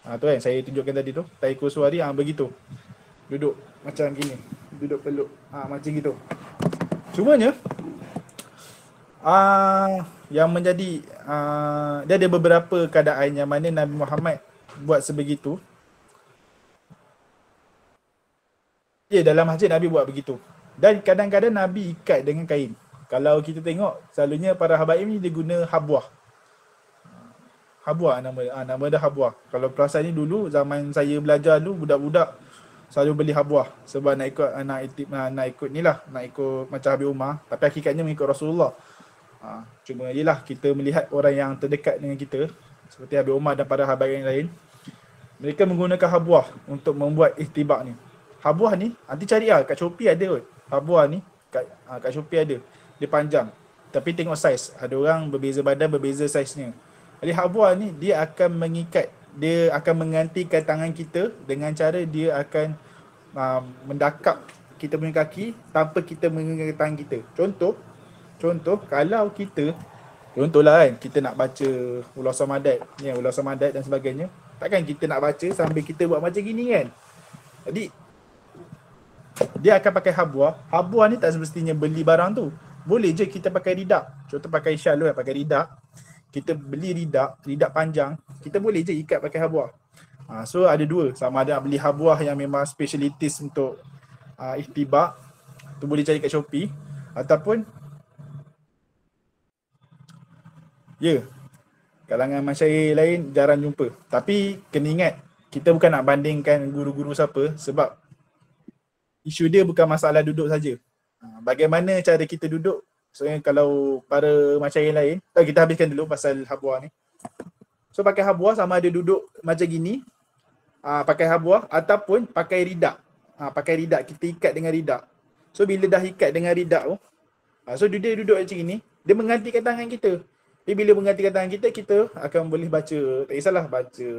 Tu kan saya tunjukkan tadi tu, taiku suwari, begitu. Duduk macam gini, duduk peluk, macam gitu. Cumanya yang menjadi dia ada beberapa keadaan yang mana Nabi Muhammad buat sebegitu. Ya, dalam masjid Nabi buat begitu. Dan kadang-kadang Nabi ikat dengan kain. Kalau kita tengok, selalunya para habaib ni dia guna habwah. Habwah nama dia habwah. Kalau perasan ni dulu zaman saya belajar dulu, budak-budak selalu beli habwah sebab nak ikut macam Habib Umar, tapi hakikatnya mengikut Rasulullah. Cuma yelah, kita melihat orang yang terdekat dengan kita seperti Habib Umar dan para habaib yang lain, mereka menggunakan habwah untuk membuat ihtibak ni. Habwah ni nanti cari kat Shopee ada kot. Habwah ni kat Shopee ada. Dia panjang. Tapi tengok saiz. Ada orang berbeza badan, berbeza saiznya. Jadi habwah ni dia akan mengikat, dia akan menggantikan tangan kita dengan cara dia akan mendakap kita punya kaki tanpa kita mengangkat tangan kita. Contoh kalau kita, contohlah kan, kita nak baca ulas samadat, ulas samadat dan sebagainya. Takkan kita nak baca sambil kita buat macam gini kan? Jadi dia akan pakai habwah. Habwah ni tak semestinya beli barang tu. Boleh je kita pakai ridak. Contoh pakai syal kan, pakai ridak. Kita beli ridak panjang, kita boleh je ikat pakai habwah. So ada dua, sama ada beli habwah yang memang specialities untuk ihtibak, tu boleh cari kat Shopee, ataupun kalangan masyarakat lain jarang jumpa. Tapi kena ingat, kita bukan nak bandingkan guru-guru siapa, sebab isu dia bukan masalah duduk saja. Bagaimana cara kita duduk. So kalau para masyarakat lain, kita habiskan dulu pasal habwah ni. So pakai habwah sama ada duduk macam gini, pakai habwah, ataupun pakai ridak. Pakai ridak, kita ikat dengan ridak. So bila dah ikat dengan ridak tu, so dia duduk macam gini, dia menggantikan tangan kita. Jadi bila menggantikan tangan kita, kita akan boleh baca, tak kisahlah baca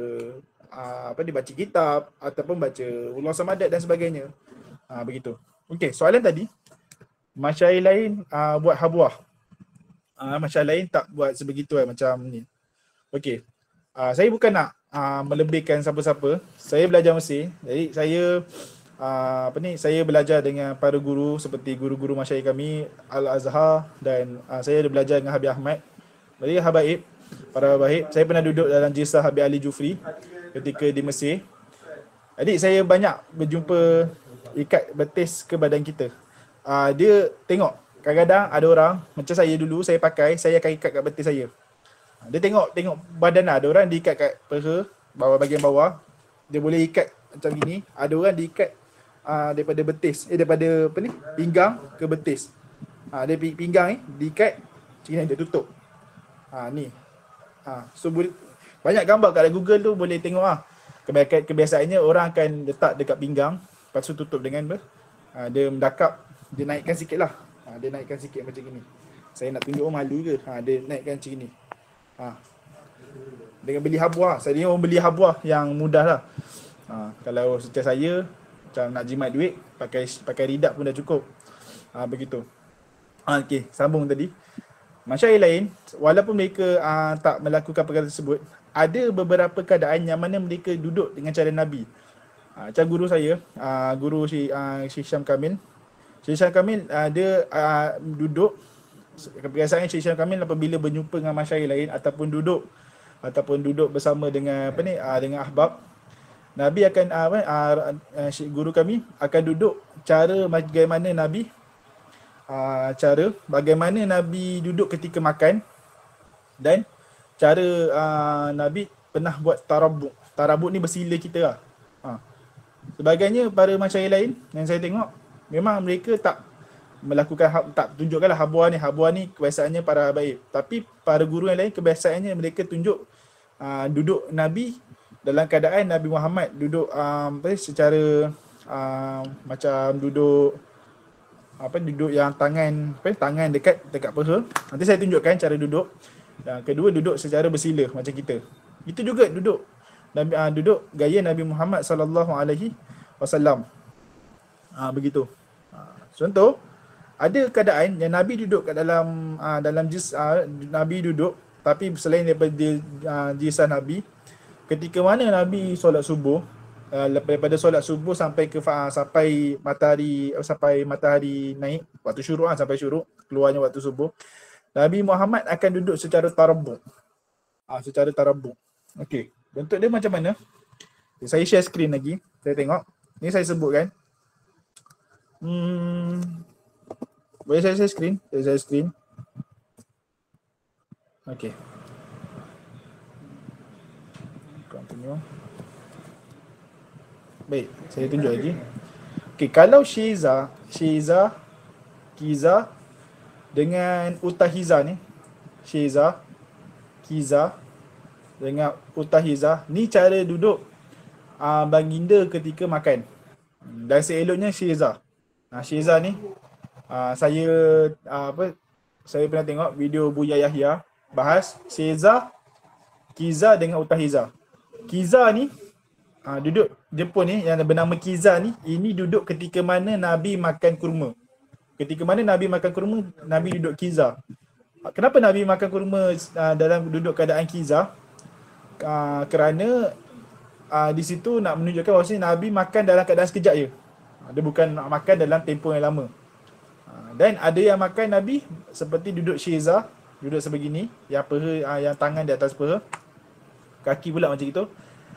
dia baca kitab ataupun baca ulas samadat dan sebagainya. Begitu. Okey, soalan tadi, masyarakat lain buat habwah. Masyarakat lain tak buat sebegitu macam ni. Okey. Saya bukan nak melebihkan siapa-siapa. Saya belajar Mesir. Jadi saya saya belajar dengan para guru seperti guru-guru masyarakat kami Al-Azhar, dan saya ada belajar dengan Habib Ahmad. Jadi para habaib, saya pernah duduk dalam jilsah Habib Ali Jufri ketika di Mesir. Jadi saya banyak berjumpa ikat betis ke badan kita. Dia tengok, kadang-kadang ada orang macam saya dulu, saya akan ikat kat betis saya. Dia tengok badan ada orang diikat kat peha, bahagian bawah. Dia boleh ikat macam gini. Ada orang diikat daripada betis, daripada pinggang ke betis. Dia pinggang ni diikat macam ni, dia tutup. Ni. So banyak gambar kat Google tu boleh tengok. Kebiasaannya orang akan letak dekat pinggang, lepas tu tutup dengan Dia mendakap, dia naikkan sikit lah. Dia naikkan sikit macam gini. Saya nak tunjuk malu ke? Dia naikkan macam gini. Dengan beli habuah. Saya ni orang beli habuah yang mudah lah. Kalau setiap saya macam nak jimat duit, pakai ridak pun dah cukup. Begitu. Okey, sambung tadi. Masyarakat lain, walaupun mereka tak melakukan perkara tersebut, ada beberapa keadaan yang mana mereka duduk dengan cara Nabi. Macam guru saya, guru Syekh Syam Kamil. Syekh Syam Kamil dia duduk, kebiasaan Syekh Syam Kamil apabila berjumpa dengan masyarakat lain ataupun duduk bersama dengan dengan ahbab, Nabi akan guru kami akan duduk cara bagaimana Nabi duduk ketika makan, dan cara Nabi pernah buat tarabuk. Tarabuk ni bersila kita lah. Sebagainya para masyarakat lain yang saya tengok, memang mereka tak melakukan, tak tunjukkanlah habuah ni kebiasaannya para habaib. Tapi para guru yang lain kebiasaannya mereka tunjuk duduk Nabi dalam keadaan Nabi Muhammad duduk secara macam duduk yang tangan dekat paha. Nanti saya tunjukkan cara duduk. Yang kedua, duduk secara bersila macam kita. Itu juga duduk duduk gaya Nabi Muhammad sallallahu alaihi wasallam. Begitu. Contoh, ada keadaan yang Nabi duduk kat dalam Nabi duduk, tapi selain daripada jilsah Nabi, ketika mana Nabi solat subuh, daripada solat subuh sampai matahari naik, waktu syuruk sampai syuruk, keluarnya waktu subuh, Nabi Muhammad akan duduk secara tarabuk. Okey, bentuk dia macam mana? Saya share screen lagi, saya tengok. Ni saya sebutkan. Boleh saya share screen? Saya share screen. Okey. Continue. Baik, saya tunjuk lagi. Okey, kalau Syiza, Kiza dengan Utahiza ni, Syiza, Kiza dengan Utahiza, ni cara duduk baginda ketika makan. Dan seeloknya Syiza. Syiza ni saya pernah tengok video Buya Yahya bahas Syiza, Kiza dengan Utahiza. Kiza ni duduk Jepun ni yang bernama Kiza ni, ini duduk ketika mana Nabi makan kurma. Ketika mana Nabi makan kurma, Nabi duduk Kiza. Kenapa Nabi makan kurma dalam duduk keadaan Kiza? Kerana di situ nak menunjukkan bahawa Nabi makan dalam keadaan sekejap je. Dia bukan nak makan dalam tempoh yang lama. Dan ada yang makan Nabi seperti duduk Syiza, duduk sebegini, yang yang tangan di atas paha, kaki pula macam itu.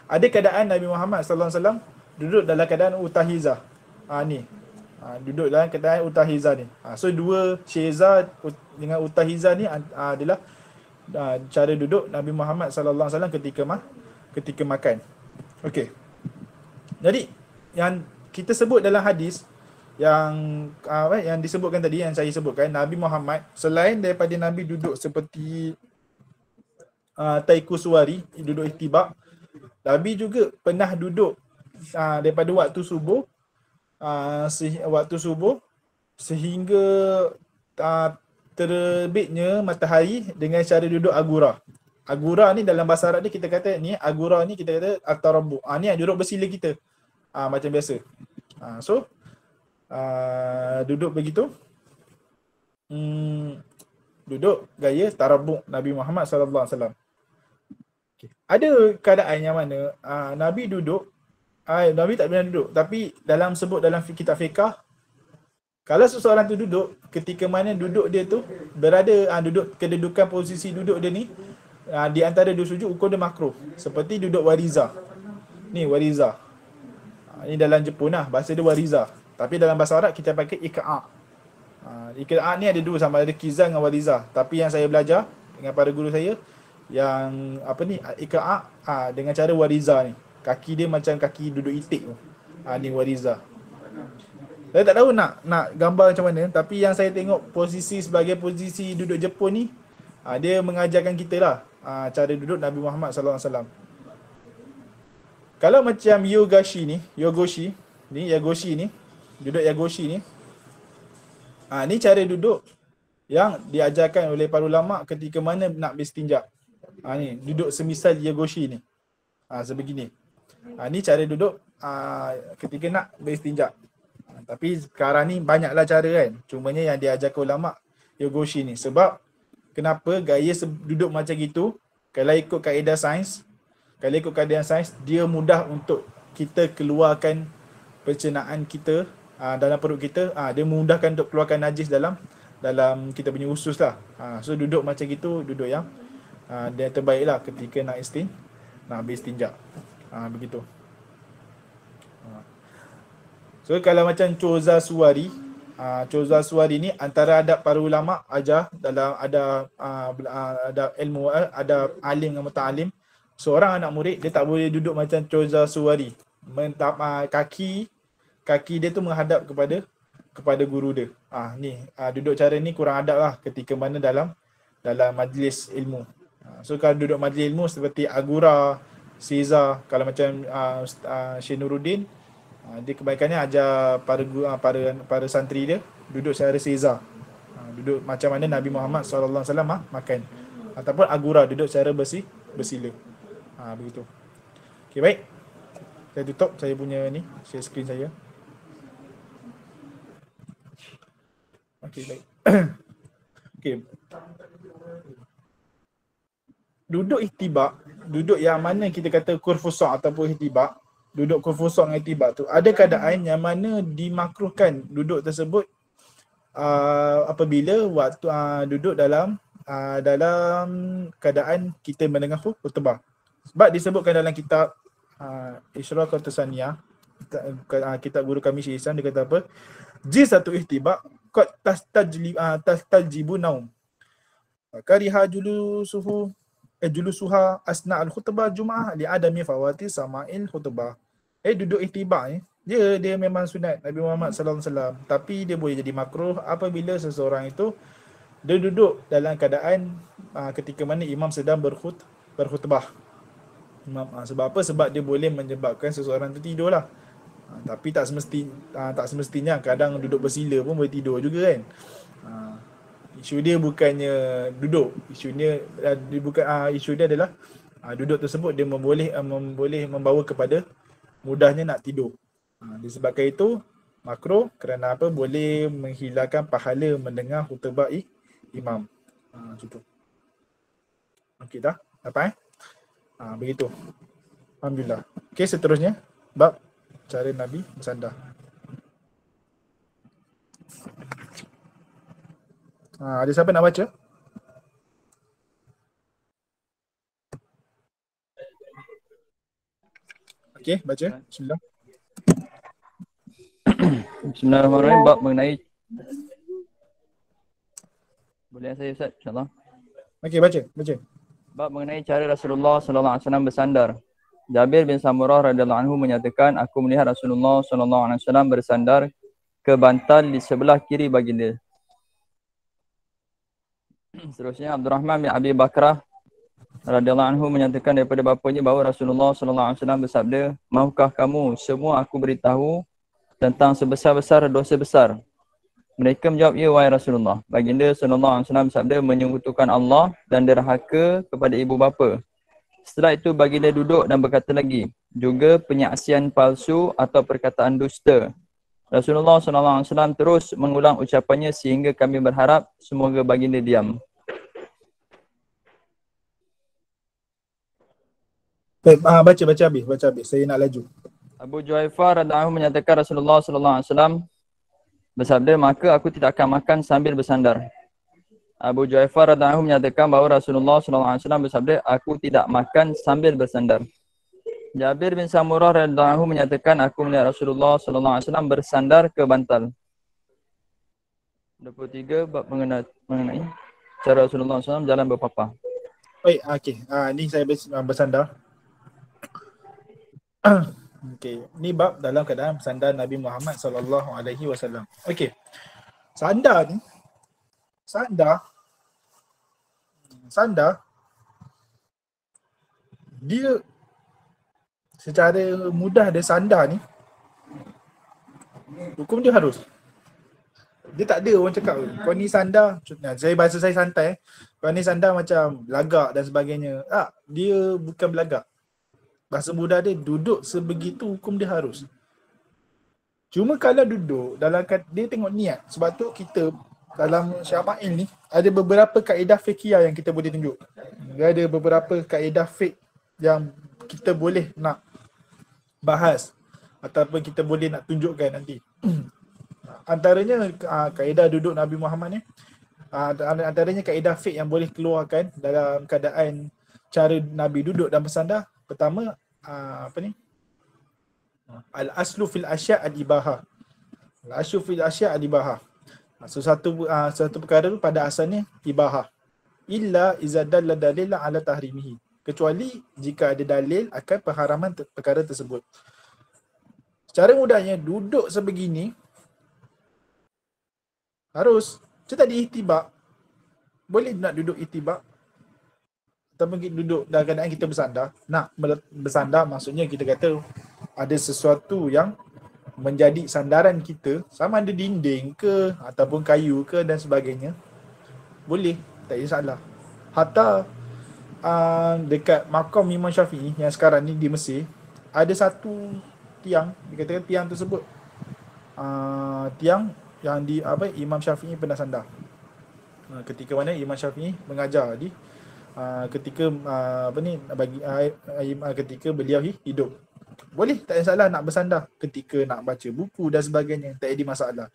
Ada keadaan Nabi Muhammad sallallahu alaihi wasallam duduk dalam keadaan Utahiza. Duduk dalam keadaan Utahiza ni. So dua Syiza dengan Utahiza ni adalah cara duduk Nabi Muhammad sallallahu alaihi wasallam ketika makan. Okey. Jadi yang kita sebut dalam hadis yang disebutkan tadi, yang saya sebutkan, Nabi Muhammad selain daripada Nabi duduk seperti Taikuswari, duduk ihtibak, Nabi juga pernah duduk daripada waktu subuh sehingga terbitnya matahari dengan cara duduk agura. Agura ni dalam bahasa Arab ni kita kata ni, agura ni kita kata at-tarabbu. Ni yang duduk bersila kita. Macam biasa. Duduk begitu. Duduk gaya tarabbu Nabi Muhammad sallallahu alaihi wasallam. Ada keadaan yang mana Nabi duduk, Nabi tak pernah duduk, tapi sebut dalam kitab fiqh, kalau seseorang tu duduk, ketika mana duduk dia tu berada, duduk kedudukan posisi duduk dia ni di antara dua sujud, hukum dia makruh. Seperti duduk wariza. Ni wariza. Ini dalam Jepun lah, bahasa dia wariza. Tapi dalam bahasa Arab kita pakai ika'a. Ika'a ni ada dua, sama ada kiza dengan wariza. Tapi yang saya belajar dengan para guru saya, yang ika'a dengan cara wariza ni. Kaki dia macam kaki duduk itik tu. Ni wariza. Saya tak tahu nak gambar macam mana, tapi yang saya tengok posisi sebagai posisi duduk Jepun ni, dia mengajarkan kita lah cara duduk Nabi Muhammad sallallahu alaihi wasallam. Kalau macam Yagoshi ni, Duduk yagoshi ni. Ni cara duduk yang diajarkan oleh para ulama ketika mana nak beristinja. Ni duduk semisal yagoshi ni. Sebegini. Ni cara duduk ketika nak beristinja. Tapi sekarang ni banyaklah cara kan. Cumanya yang diajarkan ulama yagoshi ni. Sebab kenapa gaya duduk macam gitu, kalau ikut kaedah sains, dia mudah untuk kita keluarkan pencernaan kita dalam perut kita. Dia memudahkan untuk keluarkan najis dalam kita punya usus lah. So duduk macam gitu, duduk yang dia terbaik lah ketika nak beristinja. Begitu. So kalau macam Choza Suwari ni antara adab para ulama ajar dalam ada ilmu, ada alim dengan muta'alim. Seorang anak murid dia tak boleh duduk macam Choza Suwari. Kaki dia tu menghadap kepada guru dia. Duduk cara ni kurang adab lah ketika mana dalam majlis ilmu. So kalau duduk majlis ilmu seperti Agura, Seza, kalau macam Syekh Nuruddin, dia kebaikannya ajar para santri dia duduk secara seza. Duduk macam mana Nabi Muhammad SAW makan. Ataupun Agura, duduk secara bersila. Begitu. Okay, baik. Saya tutup saya punya ni, share screen saya. Okay, baik. Okay. Duduk ihtibak, duduk yang mana kita kata kurfusok ataupun ihtibak, duduk kurfusok dengan ihtibak tu, ada keadaan yang mana dimakruhkan duduk tersebut apabila waktu duduk dalam keadaan kita mendengar khutbah. Sebab disebutkan dalam kitab Isyraqatus Saniyah, kitab guru kami Syekh Ihsan, dia kata apa? Jilsatu ihtibak qad tastajibu naum. Kariha julusuha asna al-khutbah Jumaah li adami fawati sama'il khutbah. Duduk ihtibak ni, dia memang sunat Nabi Muhammad sallallahu alaihi wasallam, tapi dia boleh jadi makruh apabila seseorang itu dia duduk dalam keadaan ketika mana imam sedang berkhutbah. Sebab apa? Sebab dia boleh menyebabkan seseorang tu tidur lah. Tapi tak semestinya, kadang duduk bersila pun boleh tidur juga kan. Isu dia bukannya duduk, isu dia adalah duduk tersebut dia boleh membawa kepada mudahnya nak tidur. Disebabkan itu makruh kerana apa? Boleh menghilangkan pahala mendengar khutbah imam. Gitu. Okey dah? Dapat begitu. Alhamdulillah. Okey, seterusnya bab cara Nabi bersandar. Ada siapa nak baca? Okey, baca. Bismillah. Bismillahirrahmanirrahim. Bab mengenai, boleh saya Ustaz? InsyaAllah. Okey, baca. Bab mengenai cara Rasulullah SAW bersandar. Jabir bin Samurah radhiyallahu anhu menyatakan, aku melihat Rasulullah SAW bersandar ke bantal di sebelah kiri baginda. Seterusnya Abdurrahman bin Abi Bakrah radhiyallahu anhu menyatakan daripada bapanya bahawa Rasulullah SAW bersabda, maukah kamu semua aku beritahu tentang sebesar-besar dosa besar? Mereka menjawab, ya wahai Rasulullah. Baginda SAW bersabda, menyekutukan Allah dan derhaka kepada ibu bapa. Setelah itu baginda duduk dan berkata lagi, juga penyaksian palsu atau perkataan dusta. Rasulullah SAW terus mengulang ucapannya sehingga kami berharap semoga baginda diam. Baik, baca habis. Saya nak laju. Abu Juhaifah radhiyallahu anhu menyatakan Rasulullah SAW bersabda, maka aku tidak akan makan sambil bersandar. Abu Juhaifah radhiyallahu anhu menyatakan bahawa Rasulullah SAW bersabda, aku tidak makan sambil bersandar. Jabir bin Samurah radhiyallahu anhu menyatakan, aku melihat Rasulullah SAW bersandar ke bantal. 23 bab mengenai cara Rasulullah SAW jalan berpapah. Baik, okey. Ni saya bersandar. Okey, ni bab dalam keadaan bersandar Nabi Muhammad sallallahu alaihi wasallam. Okey. Sandar dia secara mudah dia sandar ni Hukum dia harus. Dia tak ada orang cakap kau ni sandar, saya bahasa saya santai, kau ni sandar macam belagak dan sebagainya. Dia bukan belagak. Bahasa mudah dia duduk sebegitu hukum dia harus. Cuma kalau duduk dalam dia tengok niat. Sebab tu kita dalam Syama'il ni ada beberapa kaedah fiqhiyah yang kita boleh tunjuk. Dia ada beberapa kaedah fiqh yang kita boleh nak bahas ataupun kita boleh nak tunjukkan nanti. Antaranya kaedah duduk Nabi Muhammad ni, antaranya kaedah fiqh yang boleh keluarkan dalam keadaan cara Nabi duduk dan bersandar. Pertama, al-aslu fil asya' al-ibahah. Al-aslu fil asya' al-ibahah. Sesuatu perkara tu pada asalnya ibahah. Illa iza dalla dalilan ala tahrimihi. Kecuali jika ada dalil akan pengharaman perkara tersebut. Secara mudahnya, duduk sebegini harus. Macam tadi ihtibak. Boleh nak duduk ihtibak? Ataupun kita duduk dalam keadaan kita bersandar. Nak bersandar maksudnya kita kata ada sesuatu yang menjadi sandaran kita, sama ada dinding ke ataupun kayu ke dan sebagainya. Boleh, tak ada salah. Hatta dekat makam Imam Syafi'i yang sekarang ni di Mesir, ada satu tiang, dikatakan tiang tersebut tiang yang Imam Syafi'i pernah sandar. Ketika mana Imam Syafi'i mengajar ketika ketika beliau hidup. Boleh, tak ada salah nak bersandar ketika nak baca buku dan sebagainya, tak ada masalah.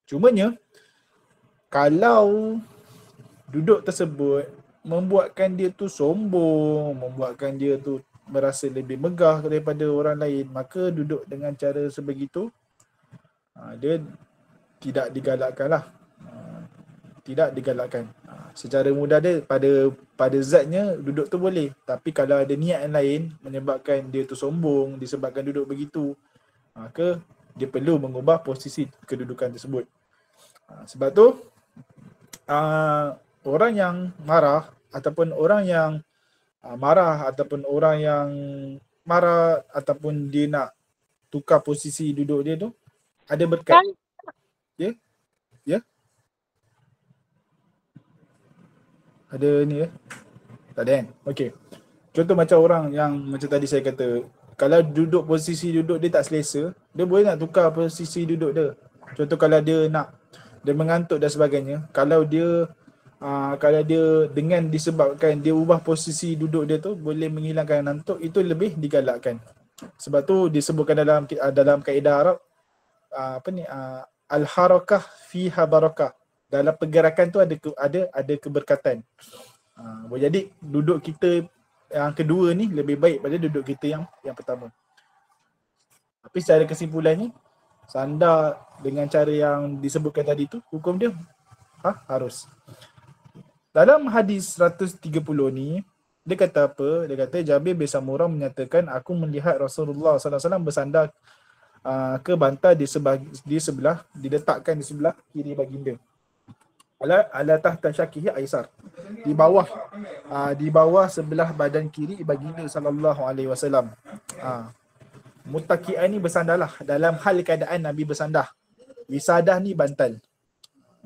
Cumanya kalau duduk tersebut membuatkan dia tu sombong, membuatkan dia tu merasa lebih megah daripada orang lain, maka duduk dengan cara sebegitu dia tidak digalakkan lah. Tidak digalakkan. Secara mudah dia pada zatnya duduk tu boleh. Tapi kalau ada niat yang lain menyebabkan dia tu sombong, disebabkan duduk begitu, maka dia perlu mengubah posisi kedudukan tersebut. Sebab tu orang yang marah ataupun orang yang marah ataupun dia nak tukar posisi duduk dia tu ada berkat. Ya? Ada ni tak ada kan? Okey. Contoh macam orang yang macam tadi saya kata, kalau duduk posisi duduk dia tak selesa, dia boleh nak tukar posisi duduk dia. Contoh kalau dia mengantuk dan sebagainya, kalau dia dengan disebabkan dia ubah posisi duduk dia tu boleh menghilangkan ngantuk, itu lebih digalakkan. Sebab tu disebutkan dalam kaedah Arab al-harakah fiha barakah. Dalam pergerakan tu ada keberkatan. Jadi duduk kita yang kedua ni lebih baik pada duduk kita yang pertama. Tapi secara kesimpulannya, sandar dengan cara yang disebutkan tadi tu, hukum dia harus. Dalam hadis 130 ni, dia kata apa? Dia kata Jabir bin Samurah menyatakan, aku melihat Rasulullah SAW bersandar ke bantal diletakkan di sebelah kiri baginda. Ala tahta syakihi aisar. Di bawah sebelah badan kiri baginda sallallahu alaihi wasallam. Muttaqi'an ni bersandarlah dalam hal keadaan Nabi bersandar. Wisadah ni bantal.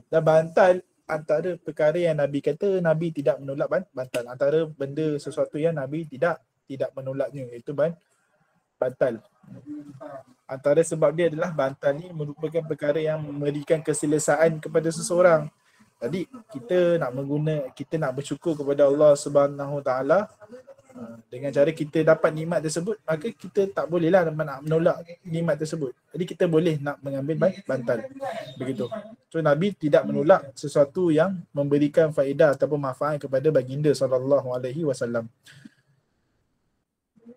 Dan bantal antara perkara yang Nabi kata Nabi tidak menolak bantal. Antara benda sesuatu yang Nabi tidak menolaknya, iaitu bantal. Antara sebab dia adalah bantal ni merupakan perkara yang memberikan keselesaan kepada seseorang. Jadi kita nak bersyukur kepada Allah Subhanahu Taala dengan cara kita dapat nikmat tersebut, maka kita tak bolehlah nak menolak nikmat tersebut. Jadi kita boleh nak mengambil bantal. Begitu. So Nabi tidak menolak sesuatu yang memberikan faedah ataupun manfaat kepada baginda sallallahu alaihi wasallam.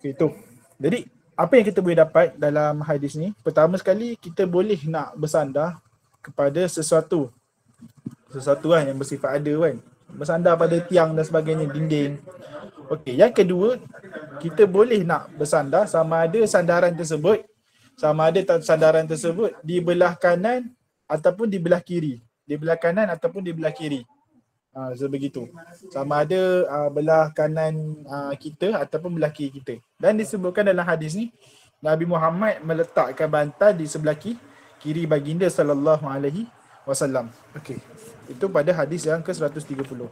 Itu. Jadi apa yang kita boleh dapat dalam hadis ni? Pertama sekali, kita boleh nak bersandar kepada sesuatu yang bersifat ada kan. Bersandar pada tiang dan sebagainya, dinding. Okey, yang kedua, kita boleh nak bersandar sama ada sandaran tersebut di belah kanan ataupun di belah kiri. Di belah kanan ataupun di belah kiri. Sebegitu. Sama ada belah kanan kita ataupun belah kiri kita. Dan disebutkan dalam hadis ni, Nabi Muhammad meletakkan bantal di sebelah kiri baginda sallallahu alaihi wasallam. Okey. Itu pada hadis yang ke-130.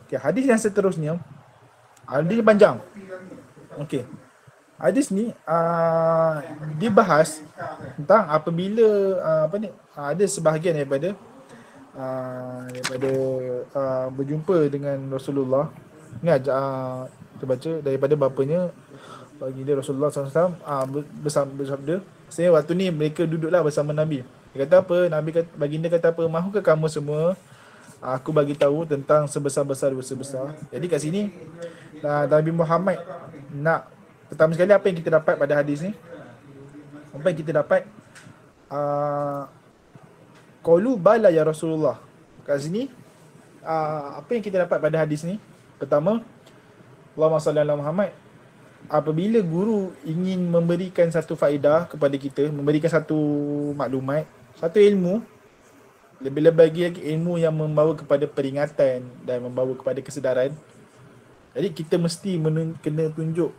Okey, hadis yang seterusnya hadis panjang. Okey. Hadis ni dibahas tentang apabila ada sebahagian daripada berjumpa dengan Rasulullah. Ni kita baca daripada bapanya baginda Rasulullah SAW bersabda, saya waktu ni mereka duduklah bersama Nabi. Dia kata apa? Baginda kata apa? Mahukah kamu semua aku bagi tahu tentang sebesar-besar dosa besar. Jadi kat sini Nabi Muhammad nak, pertama sekali apa yang kita dapat pada hadis ni? Apa yang kita dapat? Qalu bala ya Rasulullah. Kat sini apa yang kita dapat pada hadis ni? Pertama, Allahumma salli ala Muhammad. Apabila guru ingin memberikan satu faedah kepada kita, memberikan satu maklumat, satu ilmu, lebih-lebih lagi ilmu yang membawa kepada peringatan dan membawa kepada kesedaran, jadi kita mesti kena tunjuk,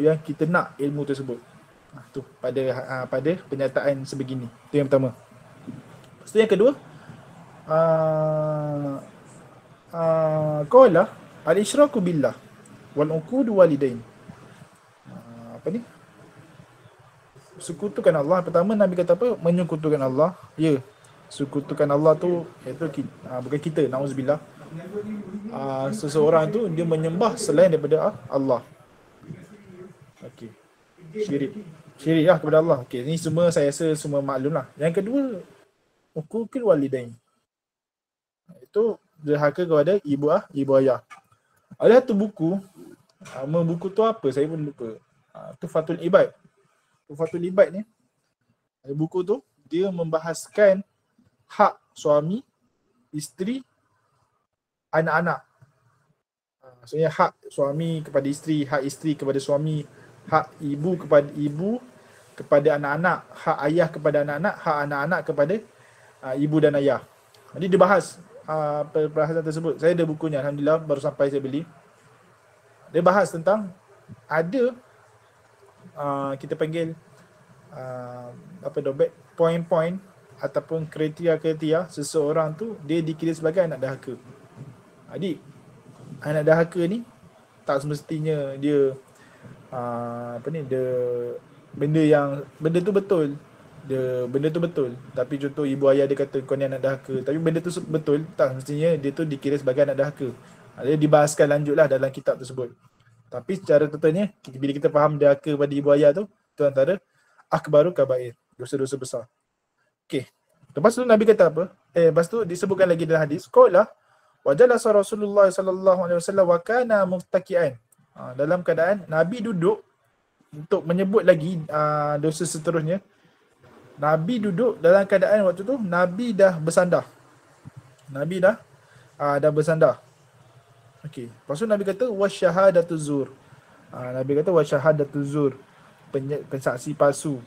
yang kita nak ilmu tersebut. Tu pada penyataan sebegini. Itu yang pertama. Lepas tu yang kedua, qala al-isyraku billah wal uqudu walidain. Apa ni? Sekutukan Allah. Pertama Nabi kata apa? Menyekutukan Allah. Ya. Sekutukan Allah tu iaitu bukan kita, nauzubillah. Seseorang tu dia menyembah selain daripada Allah. Okey. Syirik lah kepada Allah. Okey, ni semua saya rasa semua maklum lah. Yang kedua, uququl walidain. Itu derhaka kepada ibu ayah. Ada satu buku, buku tu apa saya pun lupa. Tuhfatul Ibad. Tuhfatul Ibad ni, buku tu dia membahaskan hak suami, isteri, anak-anak. Maksudnya hak suami kepada isteri, hak isteri kepada suami, hak ibu kepada anak-anak, hak ayah kepada anak-anak, hak anak-anak kepada ibu dan ayah. Jadi dia bahas perbahasan tersebut. Saya ada bukunya, alhamdulillah, baru sampai saya beli. Dia bahas tentang ada kita panggil poin-poin ataupun kriteria seseorang tu dia dikira sebagai anak dahaka. Jadi anak dahaka ni tak semestinya dia benda tu betul. Benda tu betul. Tapi contoh ibu ayah dia kata kau ni anak dahaka, tapi benda tu betul, tak semestinya dia tu dikira sebagai anak dahaka. Dia dibahaskan lanjutlah dalam kitab tersebut. Tapi secara totalnya bila kita faham dahaka pada ibu ayah tu antara akbaru kabair, dosa-dosa besar. Okey. Lepas tu Nabi kata apa? Lepas tu disebutkan lagi dalam hadis, qala wa jalasa Rasulullah sallallahu alaihi wasallam wa kana muttaqian. Dalam keadaan Nabi duduk untuk menyebut lagi dosa seterusnya. Nabi duduk dalam keadaan waktu tu Nabi dah bersandar. Nabi dah bersandar. Okey. Lepas tu Nabi kata wasyahadatu zur. Nabi kata wasyahadatu zur, pensaksi palsu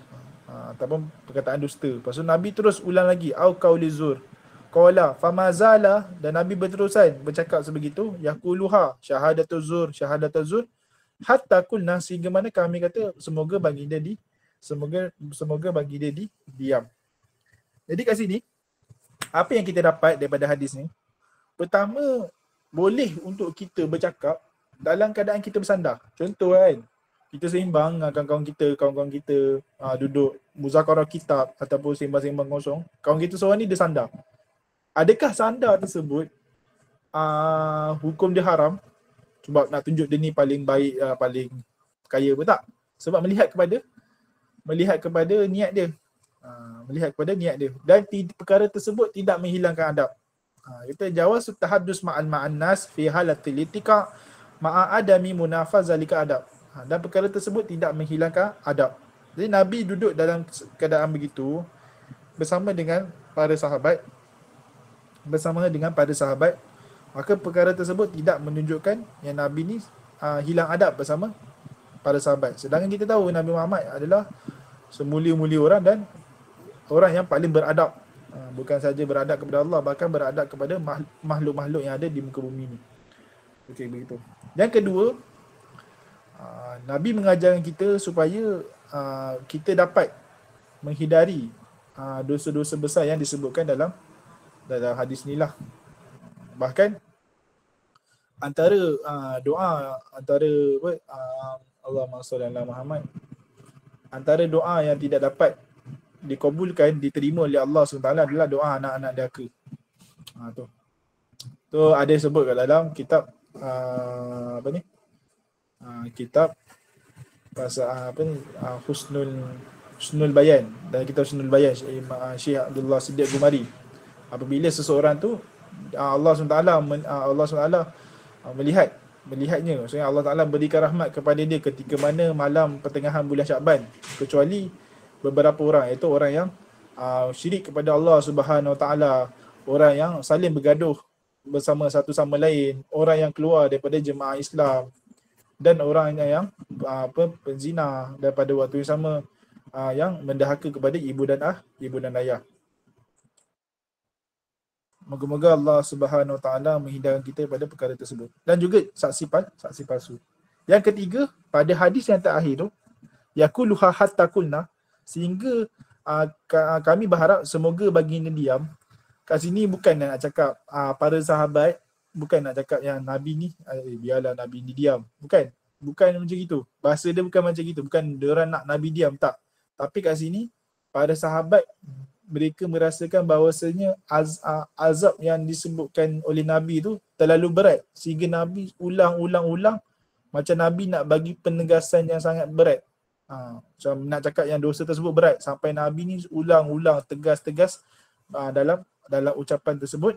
ataupun perkataan dusta. Lepas tu Nabi terus ulang lagi au qauli zur. Qala famazala, dan Nabi berterusan bercakap sebegitu, yaquluha syahadatu zur hatta kulna, sehingga mana kami kata semoga baginda diam. Jadi kat sini apa yang kita dapat daripada hadis ni? Pertama, boleh untuk kita bercakap dalam keadaan kita bersandar. Contoh kan, kita seimbang dengan kawan-kawan kita duduk muzakarah kitab ataupun sembang-sembang kosong. Kawan kita seorang ni dia sandar. Adakah sandar tersebut hukum dia haram sebab nak tunjuk dia ni paling baik, paling kaya ke tak? Sebab melihat kepada niat dia. Melihat kepada niat dia. Dan perkara tersebut tidak menghilangkan adab. Kita jawaz tahaddus ma'an nas fi halatil itika ma'a adami munafaz zalika adab. Dan perkara tersebut tidak menghilangkan adab. Jadi Nabi duduk dalam keadaan begitu bersama dengan para sahabat, maka perkara tersebut tidak menunjukkan yang Nabi ni hilang adab bersama para sahabat. Sedangkan kita tahu Nabi Muhammad adalah semulia-mulia orang dan orang yang paling beradab. Bukan saja beradab kepada Allah, bahkan beradab kepada makhluk-makhluk yang ada di muka bumi ni. Okey, begitu. Yang kedua, Nabi mengajarkan kita supaya kita dapat menghindari dosa-dosa besar yang disebutkan dalam hadis ni lah. Bahkan antara doa, antara Allahumma shalli ala Muhammad, antara doa yang tidak dapat dikabulkan, diterima oleh Allah SWT adalah doa anak-anak derhaka. Tu ada sebut kat dalam kitab kitab pasal Husnul Bayan, dan kitab Husnul Bayan Syekh Abdullah Siddiq Gumari. Apabila seseorang tu Allah SWT melihatnya, maksudnya Allah Taala berikan rahmat kepada dia ketika mana malam pertengahan bulan Syakban, kecuali beberapa orang, iaitu orang yang syirik kepada Allah Subhanahu Wa Taala, orang yang saling bergaduh bersama satu sama lain, orang yang keluar daripada jemaah Islam, dan orang yang penzina, dan pada waktu yang sama yang mendahaka kepada ibu dan ayah. Moga-moga Allah Subhanahu Wa Taala menghindarkan kita pada perkara tersebut. Dan juga saksi palsu. Yang ketiga, pada hadis yang terakhir tu, yaquluha hatta qulna, sehingga kami berharap semoga baginda diam. Kat sini bukan nak cakap para sahabat, bukan nak cakap yang Nabi ni biarlah Nabi ni diam. Bukan macam itu. Bahasa dia bukan macam itu. Bukan diorang nak Nabi diam, tak. Tapi kat sini para sahabat mereka merasakan bahawasanya azab yang disebutkan oleh Nabi tu terlalu berat, sehingga Nabi ulang-ulang macam Nabi nak bagi penegasan yang sangat berat. Macam nak cakap yang dosa tersebut berat, sampai Nabi ni ulang-ulang tegas-tegas dalam ucapan tersebut,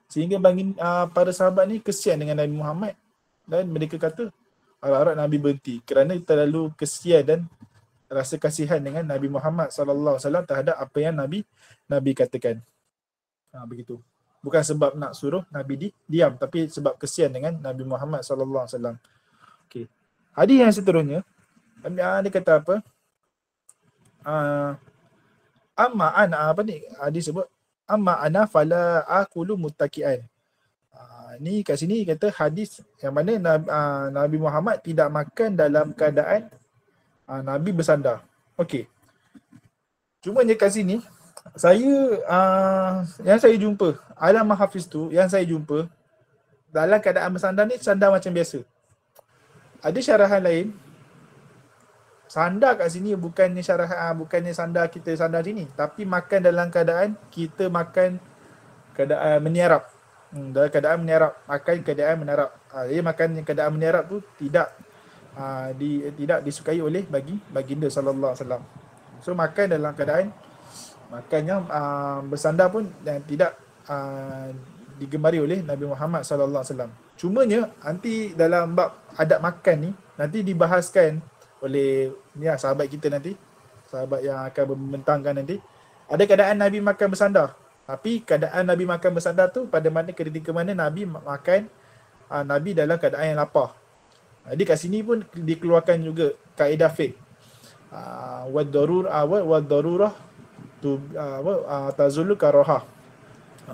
sehingga bagi para sahabat ni kesian dengan Nabi Muhammad, dan mereka kata harap Nabi berhenti kerana terlalu kesian dan rasa kasihan dengan Nabi Muhammad sallallahu alaihi wasallam terhadap apa yang Nabi katakan. Begitu. Bukan sebab nak suruh Nabi diam, tapi sebab kesian dengan Nabi Muhammad sallallahu alaihi wasallam. Okey. Hadis yang seterusnya, dia kata apa? Amma ana hadis sebut amma ana fala aqulu muttaqian. Ni kat sini kata hadis yang mana Nabi Muhammad tidak makan dalam keadaan Nabi bersandar. Okey. Cuma kat sini yang saya jumpa, alam hafiz tu yang saya jumpa dalam keadaan bersandar ni sandar macam biasa. Ada syarahan lain. Sandar kat sini bukannya sandar kita sandar sini, tapi makan dalam keadaan kita makan keadaan meniarap. Dalam keadaan meniarap, makan keadaan menarap. Jadi makan keadaan meniarap tu tidak disukai oleh baginda sallallahu alaihi wasallam. So makan dalam keadaan makan yang bersandar pun yang tidak digemari oleh Nabi Muhammad sallallahu alaihi wasallam. Cumanya nanti dalam bab adab makan ni nanti dibahaskan oleh sahabat kita nanti, sahabat yang akan membentangkan nanti. Ada keadaan Nabi makan bersandar. Tapi keadaan Nabi makan bersandar tu pada mana ketika mana Nabi makan Nabi dalam keadaan yang lapar. Jadi kat sini pun dikeluarkan juga kaedah fiqh. Wad darurah tu tazulu karahah.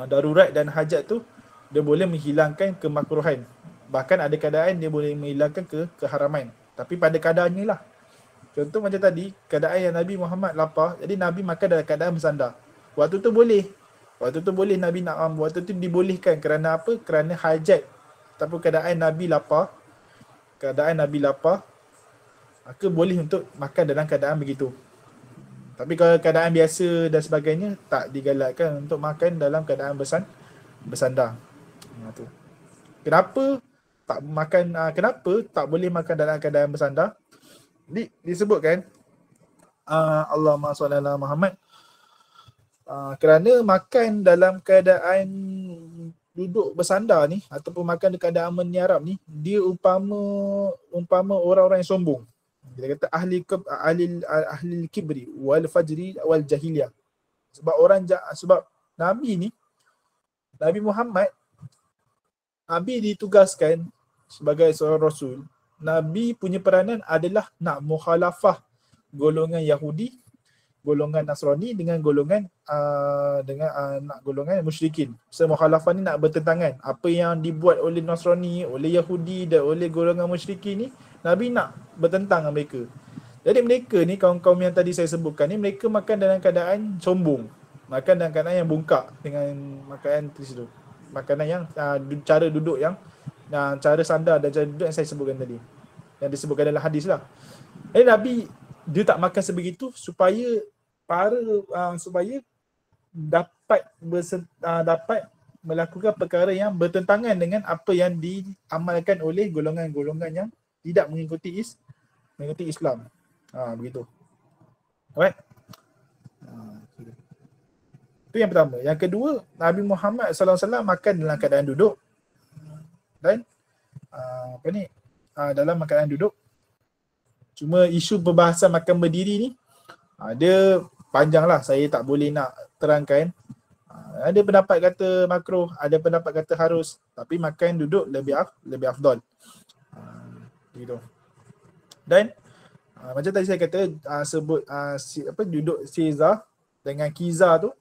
Darurat dan hajat tu dia boleh menghilangkan kemakruhan. Bahkan ada keadaan dia boleh menghilangkan keharaman. Tapi pada keadaannya lah. Contoh macam tadi, keadaan yang Nabi Muhammad lapar, jadi Nabi makan dalam keadaan bersandar. Waktu tu boleh Nabi nak waktu tu dibolehkan kerana apa? Kerana hajat ataupun keadaan Nabi lapar. Maka boleh untuk makan dalam keadaan begitu. Tapi kalau keadaan biasa dan sebagainya, tak digalakkan untuk makan dalam keadaan bersandar. Tu. Kenapa tak boleh makan dalam keadaan bersandar? Disebutkan Allahumma shalli ala Muhammad, kerana makan dalam keadaan duduk bersandar ni ataupun makan dalam keadaan meniarap ni, dia umpama orang-orang yang sombong. Kita kata ahli kibri wal fajri wal jahiliyah. Sebab Nabi Muhammad ditugaskan sebagai seorang rasul. Nabi punya peranan adalah nak mukhalafah golongan Yahudi, golongan Nasrani dengan golongan musyrikin. So mukhalafah ni nak bertentangan. Apa yang dibuat oleh Nasrani, oleh Yahudi dan oleh golongan musyrikin ni, Nabi nak bertentang dengan mereka. Jadi mereka ni kaum-kaum yang tadi saya sebutkan ni, mereka makan dalam keadaan sombong. Makan dalam keadaan yang bongkak dengan makanan tersebut. Makanan yang cara duduk yang cara sandar dan cara duduk yang saya sebutkan tadi. Yang disebutkan dalam hadis lah. Jadi Nabi dia tak makan sebegitu supaya supaya dapat melakukan perkara yang bertentangan dengan apa yang diamalkan oleh golongan-golongan yang tidak mengikuti Islam. Begitu. Alright. Itu yang pertama. Yang kedua, Nabi Muhammad SAW makan dalam keadaan duduk. Dan dalam keadaan duduk. Cuma isu perbahasan makan berdiri ni dia panjang lah, saya tak boleh nak terangkan. Ada pendapat kata makruh, ada pendapat kata harus, tapi makan duduk lebih afdal. Gitu. Dan macam tadi saya kata sebut duduk Caesar dengan Kiza tu.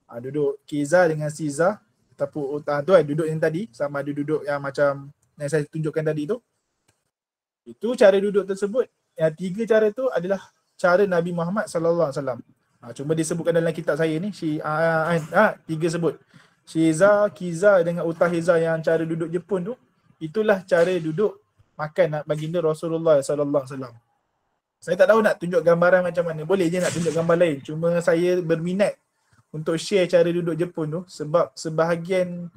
Duduk Kiza dengan Caesar ataupun tu duduk yang tadi, sama ada duduk yang macam yang saya tunjukkan tadi tu. Itu cara duduk tersebut. Yang tiga cara tu adalah cara Nabi Muhammad sallallahu alaihi wasallam. Cuma disebutkan dalam kitab saya ni tiga sebut. Caesar, Kiza dengan Utahiza yang cara duduk Jepun tu, itulah cara duduk makan baginda Rasulullah sallallahu alaihi wasallam. Saya tak tahu nak tunjuk gambaran macam mana. Boleh je nak tunjuk gambar lain. Cuma saya berminat untuk share cara duduk Jepun tu sebab sebahagian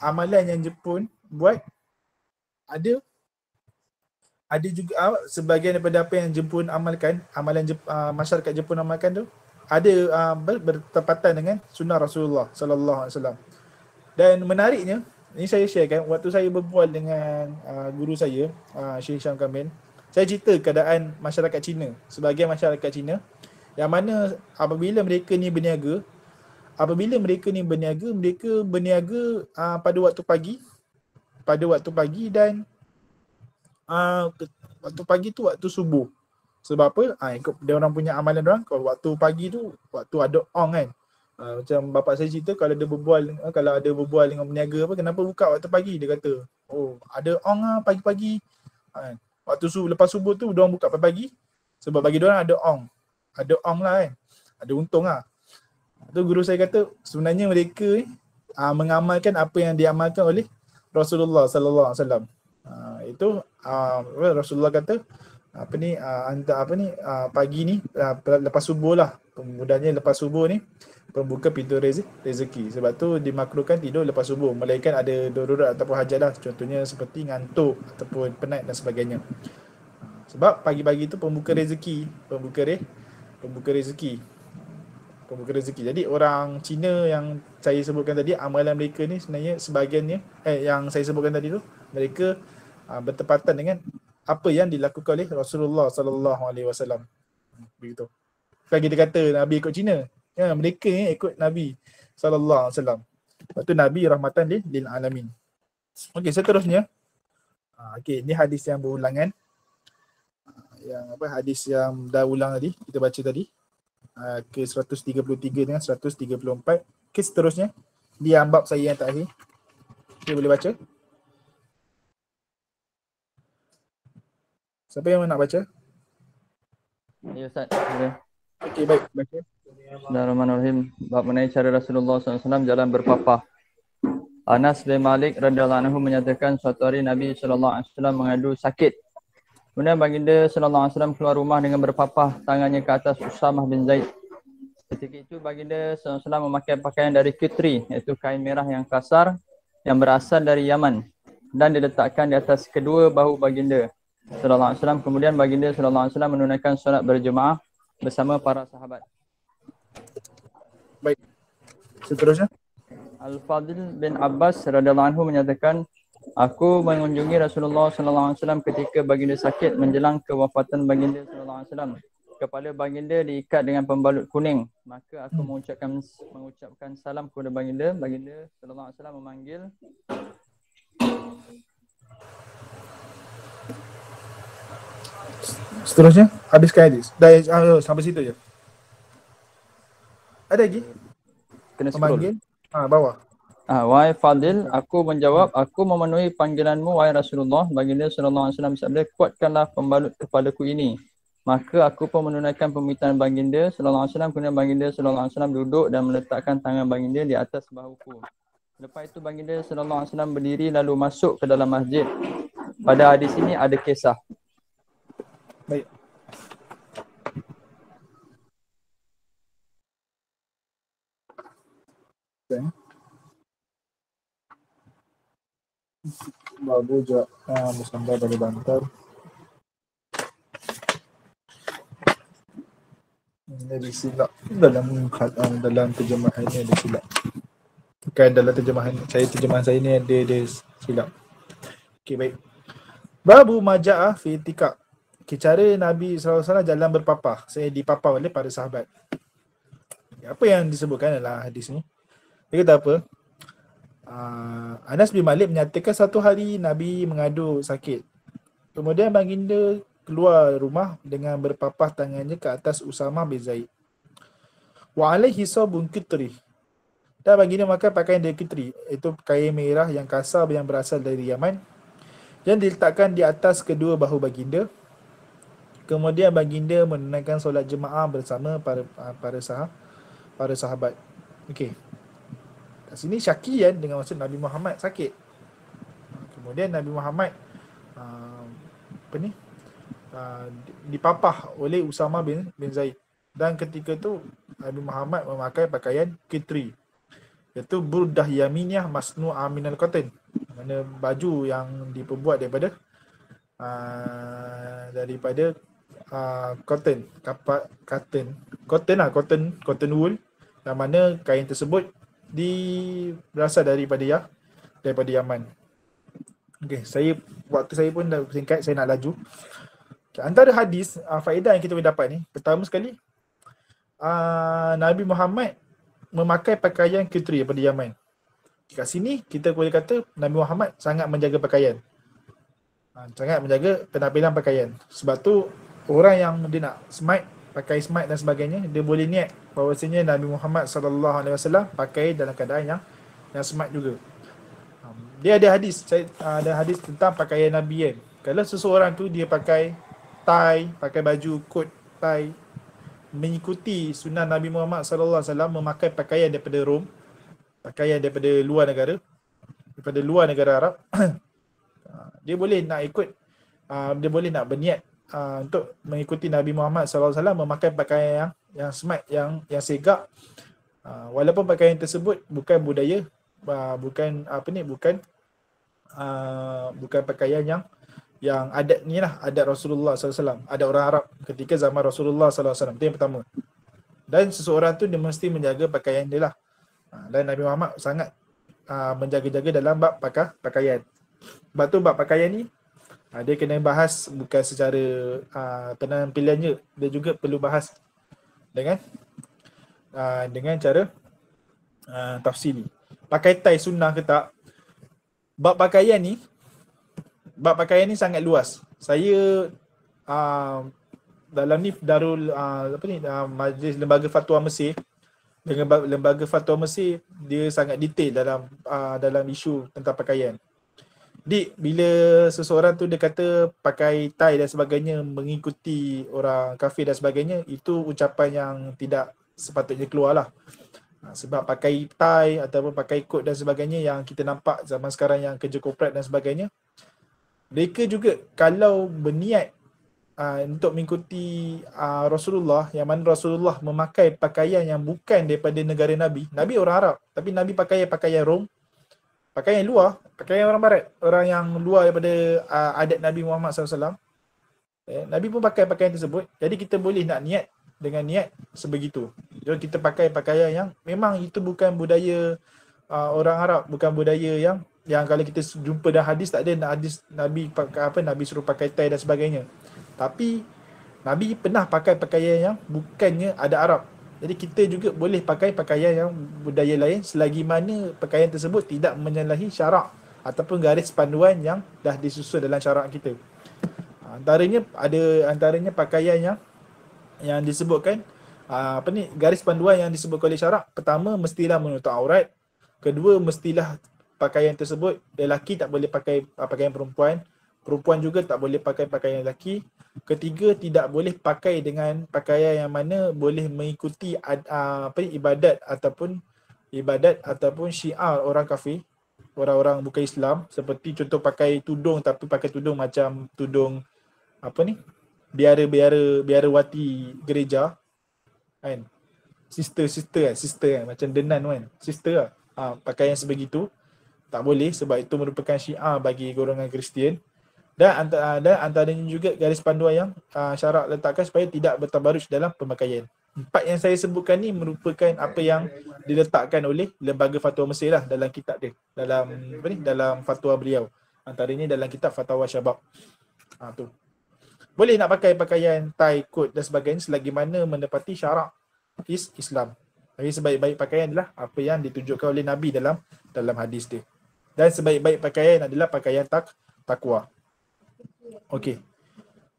amalan yang Jepun buat ada juga sebahagian daripada apa yang Jepun amalkan, masyarakat Jepun amalkan tu ada bertepatan dengan sunnah Rasulullah sallallahu alaihi wasallam. Dan menariknya, ini saya sharekan waktu saya berbual dengan guru saya, Syekh Syam Kamil. Saya cerita keadaan masyarakat Cina, sebahagian masyarakat Cina yang mana apabila mereka ni berniaga, mereka berniaga pada waktu pagi dan waktu pagi tu waktu subuh. Sebab apa? Ikut dia orang punya amalan dia orang, kalau waktu pagi tu waktu ada ong kan. Macam bapak saya cerita kalau ada berbual dengan peniaga apa, kenapa buka waktu pagi, dia kata, oh ada ong pagi-pagi. Waktu lepas subuh tu dia orang buka pagi sebab bagi dia orang ada ong lah kan. Ada untung lah. Tu guru saya kata sebenarnya mereka mengamalkan apa yang diamalkan oleh Rasulullah sallallahu alaihi wasallam. Itu Rasulullah kata pagi ni lepas subuh lah, pemudahnya lepas subuh ni pembuka pintu rezeki. Sebab tu dimakruhkan tidur lepas subuh, melainkan ada darurat ataupun hajat lah, contohnya seperti ngantuk ataupun penat dan sebagainya. Sebab pagi-pagi tu pembuka rezeki. Jadi orang Cina yang saya sebutkan tadi, amalan mereka ni sebenarnya sebahagiannya yang saya sebutkan tadi tu, mereka bertepatan dengan apa yang dilakukan oleh Rasulullah sallallahu alaihi wasallam. Begitu. Lagi dia kata Nabi ikut Cina. Ya, mereka ni ikut Nabi sallallahu alaihi wasallam. Lepas tu Nabi rahmatan lil alamin. Okey, seterusnya. Ni hadis yang berulangan. Hadis yang dah ulang tadi, kita baca tadi. Ke 133 dengan 134. Okey, seterusnya di bab saya yang terakhir. Okey, boleh baca? Siapa yang nak baca? Ya Ustaz, boleh. Okey, baik, baca. Bismillahirrahmanirrahim. Bab mengenai cara Rasulullah SAW jalan berpapah. Anas bin Malik radhiyallahu anhu menyatakan suatu hari Nabi SAW mengadu sakit. Kemudian baginda SAW keluar rumah dengan berpapah tangannya ke atas Usamah bin Zaid. Ketika itu baginda SAW memakai pakaian dari kitri, iaitu kain merah yang kasar yang berasal dari Yaman, dan diletakkan di atas kedua bahu baginda SAW. Kemudian baginda SAW menunaikan solat berjemaah bersama para sahabat. Baik. Seterusnya. Al-Fadil bin Abbas radhiyallahu anhu menyatakan, aku mengunjungi Rasulullah SAW ketika baginda sakit menjelang kewafatan baginda SAW. Kepala baginda diikat dengan pembalut kuning. Maka aku mengucapkan salam kepada baginda. Baginda SAW memanggil. Seterusnya, habiskan hadis. Dah sampai situ je. Ada lagi? Kena scroll. Bawah. Wahai Fadil, aku menjawab, aku memenuhi panggilanmu wahai Rasulullah. Baginda SAW bersabda, kuatkanlah pembalut kepalaku ini. Maka aku pun menunaikan permintaan baginda sallallahu alaihi wasallam. Kemudian baginda sallallahu alaihi wasallam duduk dan meletakkan tangan baginda di atas bahuku. Lepas itu baginda sallallahu alaihi wasallam berdiri lalu masuk ke dalam masjid. Pada hadis ini ada kisah. Baik. Okay. Babu juga bersandar pada bantal. Ini ada silap dalam terjemahan ini ada silap. Bukan dalam terjemahan saya ni ada silap. Okey, baik. Babu maja'ah fi itikaf. Cara Nabi SAW jalan berpapah. Saya dipapah oleh para sahabat. Apa yang disebutkan dalam hadis ni? Dia kata apa? Anas bin Malik menyatakan satu hari Nabi mengadu sakit. Kemudian baginda keluar rumah dengan berpapah tangannya ke atas Usamah bin Zaid. Wa alaihi sabun kitri. Dan baginda memakai pakaian dari kitri, iaitu kain merah yang kasar yang berasal dari Yaman, yang diletakkan di atas kedua bahu baginda. Kemudian baginda menunaikan solat jemaah bersama para sahabat. Okey. Kat sini syakian dengan maksud Nabi Muhammad sakit. Kemudian Nabi Muhammad dipapah oleh Usamah bin Zaid. Dan ketika itu Nabi Muhammad memakai pakaian kitri, iaitu burdah yaminiyah masnu'ah minal cotton, mana baju yang diperbuat daripada cotton wool, yang mana kain tersebut berasal daripada Yaman. Okey, waktu saya pun dah singkat, saya nak laju. Okay, antara hadis faedah yang kita boleh dapat ni, pertama sekali Nabi Muhammad memakai pakaian kitri daripada Yaman. Kat sini kita boleh kata Nabi Muhammad sangat menjaga pakaian. Sangat menjaga penampilan pakaian. Sebab tu orang yang dia nak pakai smart dan sebagainya, dia boleh niat bahawasanya Nabi Muhammad SAW pakai dalam keadaan yang smart juga. Dia ada hadis tentang pakaian Nabi kan. Kalau seseorang tu dia pakai tie, pakai baju coat tie, mengikuti sunnah Nabi Muhammad SAW memakai pakaian daripada Rom, pakaian daripada luar negara Arab, dia boleh nak ikut, dia boleh nak berniat untuk mengikuti Nabi Muhammad SAW memakai pakaian yang smart, yang segak, walaupun pakaian tersebut bukan budaya, bukan pakaian yang adat ni lah, adat Rasulullah SAW, adat orang Arab ketika zaman Rasulullah SAW. Itu yang pertama. Dan seseorang tu dia mesti menjaga pakaian dia lah. Dan Nabi Muhammad sangat menjaga-jaga dalam bab pakaian. Sebab tu bab pakaian ni dia kena bahas bukan secara penampilannya, dia juga perlu bahas dengan cara tafsiri. Pakai tie sunnah ke tak? Bab pakaian ni sangat luas. Saya dalam ni Majlis Lembaga Fatwa Mesir, dengan Lembaga Fatwa Mesir, dia sangat detail dalam isu tentang pakaian. Bila seseorang tu dia kata pakai tie dan sebagainya, mengikuti orang kafir dan sebagainya, itu ucapan yang tidak sepatutnya keluar lah. Sebab pakai tie ataupun pakai coat dan sebagainya yang kita nampak zaman sekarang yang kerja korporat dan sebagainya, mereka juga kalau berniat untuk mengikuti Rasulullah, yang mana Rasulullah memakai pakaian yang bukan daripada negara Nabi orang Arab, tapi Nabi pakai pakaian Rom, pakaian luar, pakaian orang Barat, orang yang luar daripada adat Nabi Muhammad SAW. Nabi pun pakai pakaian tersebut. Jadi kita boleh nak niat dengan niat sebegitu. Jadi kita pakai pakaian yang memang itu bukan budaya orang Arab, bukan budaya yang kalau kita jumpa dalam hadis, tak ada hadis Nabi pakai Nabi suruh pakai tie dan sebagainya. Tapi Nabi pernah pakai pakaian yang bukannya ada Arab. Jadi kita juga boleh pakai pakaian yang budaya lain selagi mana pakaian tersebut tidak menyalahi syarak ataupun garis panduan yang dah disusun dalam syarak kita. Antaranya pakaian yang disebutkan garis panduan yang disebutkan oleh syarak. Pertama, mestilah menutup aurat. Kedua, mestilah pakaian tersebut lelaki tak boleh pakai pakaian perempuan Perempuan juga tak boleh pakai pakaian lelaki. Ketiga, tidak boleh pakai dengan pakaian yang mana boleh mengikuti ibadat ataupun syiar orang kafir, orang-orang bukan Islam, seperti contoh pakai tudung tapi pakai tudung macam tudung biara-wati gereja kan. Sister kan, macam denan kan, sister lah. Pakaian sebegitu tak boleh sebab itu merupakan syiar bagi golongan Kristian. Dan antaranya juga garis panduan yang syarak letakkan supaya tidak bertabarruj dalam pemakaian. 4 yang saya sebutkan ni merupakan apa yang diletakkan oleh Lembaga Fatwa Mesir lah dalam kitab dia, dalam fatwa beliau. Antaranya dalam kitab Fatwa Syabab. Tu. Boleh nak pakai pakaian tie, coat dan sebagainya selagi mana menepati syarak Islam. Jadi sebaik-baik pakaian adalah apa yang ditunjukkan oleh Nabi dalam hadis dia. Dan sebaik-baik pakaian adalah pakaian takwa. Okey.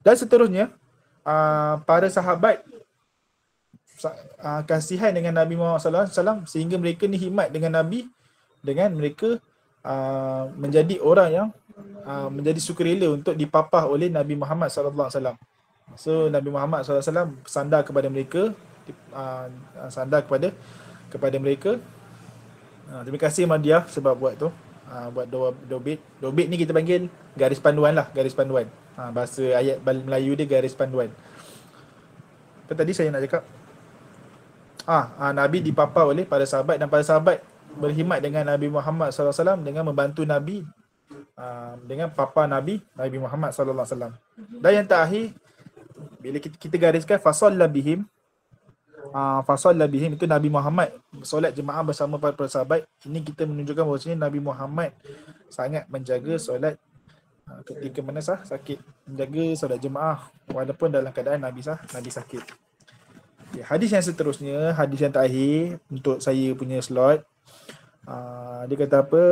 Dan seterusnya, para sahabat kasihan dengan Nabi Muhammad SAW sehingga mereka ni khidmat dengan Nabi dengan mereka menjadi orang yang menjadi sukarela untuk dipapah oleh Nabi Muhammad SAW. So Nabi Muhammad SAW sandar kepada mereka, kepada mereka. Terima kasih Madiah sebab buat tu. Buat dobit. Dobit ni kita panggil garis panduan lah, garis panduan. Bahasa ayat Melayu dia garis panduan. Apa tadi saya nak cakap? Nabi dipapar oleh para sahabat dan para sahabat berkhidmat dengan Nabi Muhammad SAW dengan membantu Nabi dengan papa Nabi Muhammad SAW. Dan yang terakhir, bila kita gariskan fasalla bihim, itu Nabi Muhammad solat jemaah bersama para sahabat. Ini kita menunjukkan bahawasanya Nabi Muhammad sangat menjaga solat ketika mana sakit, menjaga solat jemaah walaupun dalam keadaan Nabi sakit. Okay, hadis yang seterusnya, hadis yang terakhir untuk saya punya slot. Dia kata apa?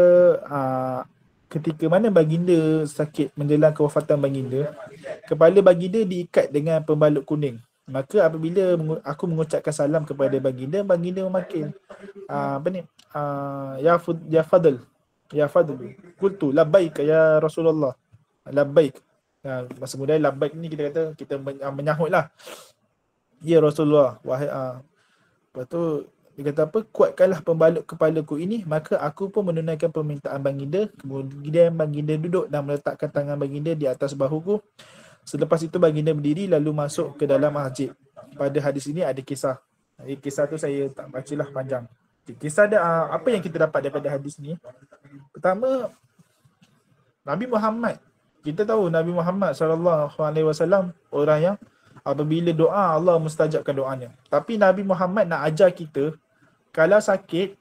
Ketika mana baginda sakit menjelang kewafatan baginda, kepala baginda diikat dengan pembalut kuning. Maka apabila aku mengucapkan salam kepada baginda, baginda memanggil ya Fadl. Qultu labbaik ya Rasulullah. Labbaik. Bahasa mudah labbaik ni kita kata kita menyahutlah. Ya Rasulullah, wahai lepas tu dia kata apa? Kuatkanlah pembalut kepalaku ini, maka aku pun menunaikan permintaan baginda. Kemudian baginda duduk dan meletakkan tangan baginda di atas bahuku. Selepas itu baginda berdiri lalu masuk ke dalam masjid. Pada hadis ini ada kisah. Kisah tu saya tak bacalah panjang. Kisah ada apa yang kita dapat daripada hadis ni? Pertama, Nabi Muhammad. Kita tahu Nabi Muhammad SAW orang yang apabila doa Allah mustajabkan doanya. Tapi Nabi Muhammad nak ajar kita kalau sakit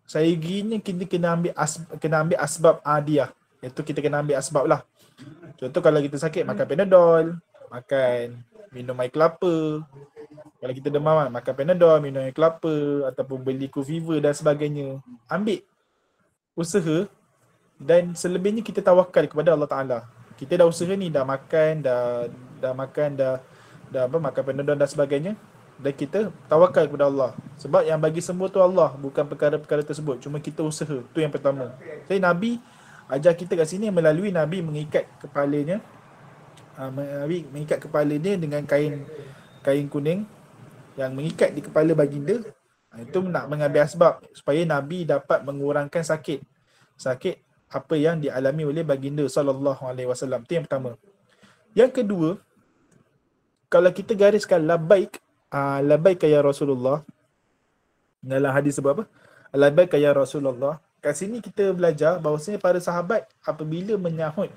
saya gini kita kena ambil asbab adiyah. Iaitu kita kena ambil asbab lah. Contoh kalau kita sakit makan Panadol, minum air kelapa. Kalau kita demam makan Panadol, minum air kelapa ataupun beli Coviva dan sebagainya. Ambil usaha dan selebihnya kita tawakal kepada Allah Taala. Kita dah usaha ni, dah makan Panadol dan sebagainya, dan kita tawakal kepada Allah. Sebab yang bagi sembuh tu Allah, bukan perkara-perkara tersebut. Cuma kita usaha. Tu yang pertama. Jadi Nabi ajar kita kat sini melalui Nabi mengikat kepalanya dengan kain kuning yang mengikat di kepala baginda. Itu nak mengambil asbab supaya Nabi dapat mengurangkan sakit apa yang dialami oleh baginda SAW. Itu yang pertama. Yang kedua, kalau kita gariskan labbaik ya Rasulullah, dalam hadis sebab apa? Labbaik ya Rasulullah. Kat sini kita belajar bahawasanya para sahabat apabila menyahut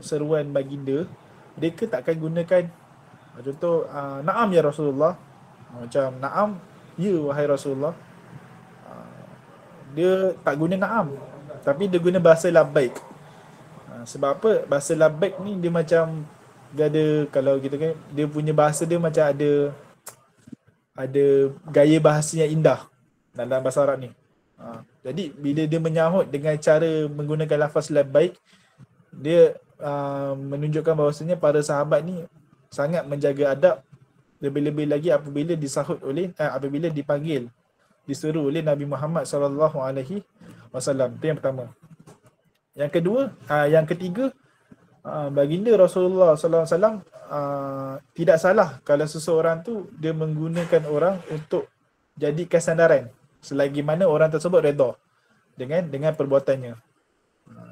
seruan baginda, mereka takkan gunakan contoh na'am ya Rasulullah. Macam na'am ya wahai Rasulullah. Dia tak guna na'am, tapi dia guna bahasa labbaik. Sebab apa? Bahasa labbaik ni dia macam dia ada, kalau kita kan, dia punya bahasa dia macam ada gaya bahasa yang indah dalam bahasa Arab ni. Jadi bila dia menyahut dengan cara menggunakan lafaz labbaik, dia menunjukkan bahawasanya para sahabat ni sangat menjaga adab, lebih-lebih lagi apabila apabila dipanggil, diseru oleh Nabi Muhammad SAW. Itu yang pertama. Yang kedua, yang ketiga, baginda Rasulullah sallallahu alaihi wasallam tidak salah kalau seseorang tu dia menggunakan orang untuk jadikan sandaran selagi mana orang tersebut redha dengan perbuatannya.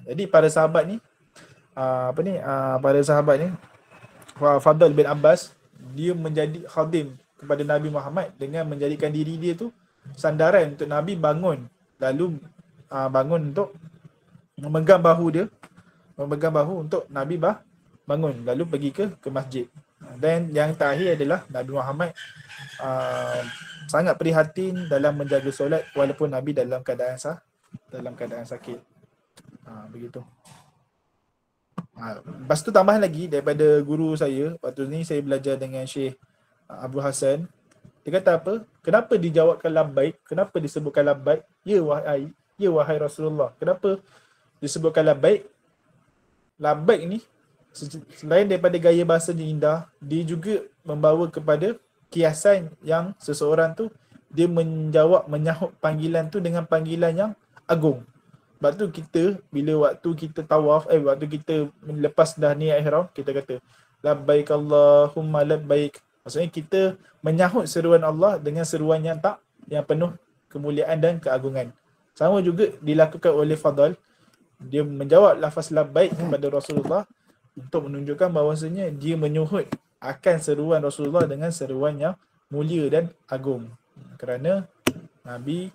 Jadi para sahabat ni para sahabat ni Fadl bin Abbas dia menjadi khadim kepada Nabi Muhammad dengan menjadikan diri dia tu sandaran untuk Nabi bangun, lalu bangun untuk memegang bahu untuk Nabi bangun lalu pergi ke masjid. Dan yang terakhir adalah Nabi Muhammad sangat prihatin dalam menjaga solat walaupun Nabi dalam keadaan sakit. Begitu. Lepas tu tambahan lagi daripada guru saya, waktu ni saya belajar dengan Syekh Abu Hasan. Dia kata apa? Kenapa dijawabkan labbaik? Kenapa disebutkan labbaik? Ya wahai Rasulullah. Kenapa disebutkan labbaik? Labbaik ni selain daripada gaya bahasanya indah, dia juga membawa kepada kiasan yang seseorang tu dia menyahut panggilan tu dengan panggilan yang agung. Sebab tu kita bila waktu kita tawaf, waktu kita lepas dah niat ihram, kita kata labbaik Allahumma labbaik. Maksudnya kita menyahut seruan Allah dengan seruan yang penuh kemuliaan dan keagungan. Sama juga dilakukan oleh Fadl. Dia menjawab lafaz labbaik kepada Rasulullah untuk menunjukkan bahawasanya dia menyuhud akan seruan Rasulullah dengan seruan yang mulia dan agung. Kerana Nabi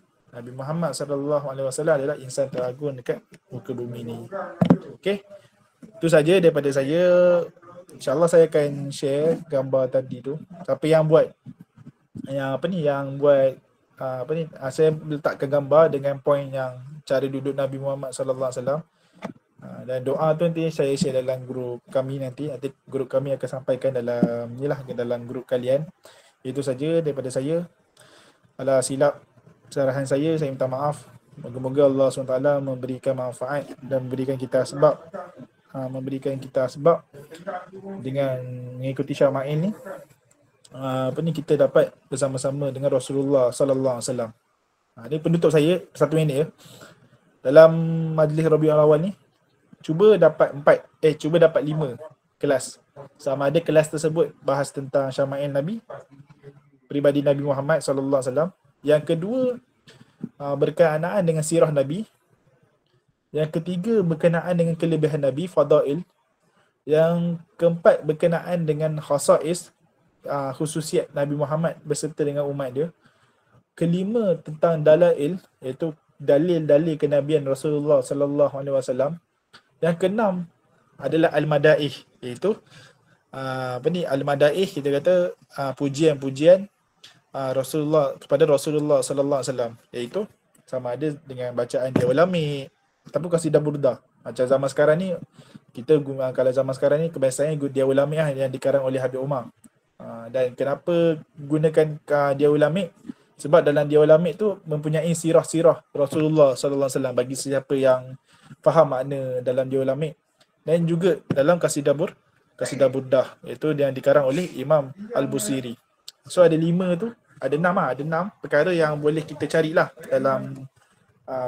Muhammad sallallahu alaihi wasallam adalah insan teragung dekat muka bumi ni. Okey. Itu saja daripada saya. InsyaAllah saya akan share gambar tadi tu. Siapa yang buat saya letakkan gambar dengan poin yang cara duduk Nabi Muhammad sallallahu alaihi wasallam. Dan doa tu nanti saya share dalam grup kami nanti grup kami akan sampaikan dalam grup kalian. Itu saja daripada saya. Kalau silap sarahan saya minta maaf. Moga-moga Allah SWT memberikan manfaat dan memberikan kita sebab dengan mengikuti Syama'il ni kita dapat bersama-sama dengan Rasulullah sallallahu alaihi wasallam. Ini penutup saya 1 minit ya. Dalam majlis Rabiul Awal ni cuba dapat 5 kelas. Sama ada kelas tersebut bahas tentang Syama'il Nabi, peribadi Nabi Muhammad sallallahu alaihi wasallam. Yang kedua berkenaan dengan sirah Nabi. Yang ketiga berkenaan dengan kelebihan Nabi, fadail. Yang keempat berkenaan dengan khasais, khususiat Nabi Muhammad beserta dengan umat dia. Kelima tentang dalail, iaitu dalil-dalil kenabian Rasulullah sallallahu alaihi wasallam. Yang keenam adalah al-madaih, iaitu al-madaih kita kata pujian-pujian Rasulullah kepada Rasulullah sallallahu alaihi wasallam, iaitu sama ada dengan bacaan dia ulami ataupun qasidah burdah. Macam zaman sekarang ni kalau zaman sekarang ni kebiasaannya dia ulami yang dikarang oleh Habib Umar. Dan kenapa gunakan dia ulami? Sebab dalam dia ulami tu mempunyai sirah-sirah Rasulullah sallallahu alaihi wasallam bagi siapa yang faham makna dalam dia ulami. Dan juga dalam qasidah burdah, iaitu yang dikarang oleh Imam Al-Busiri. So ada 5 tu, ada 6 perkara yang boleh kita carilah dalam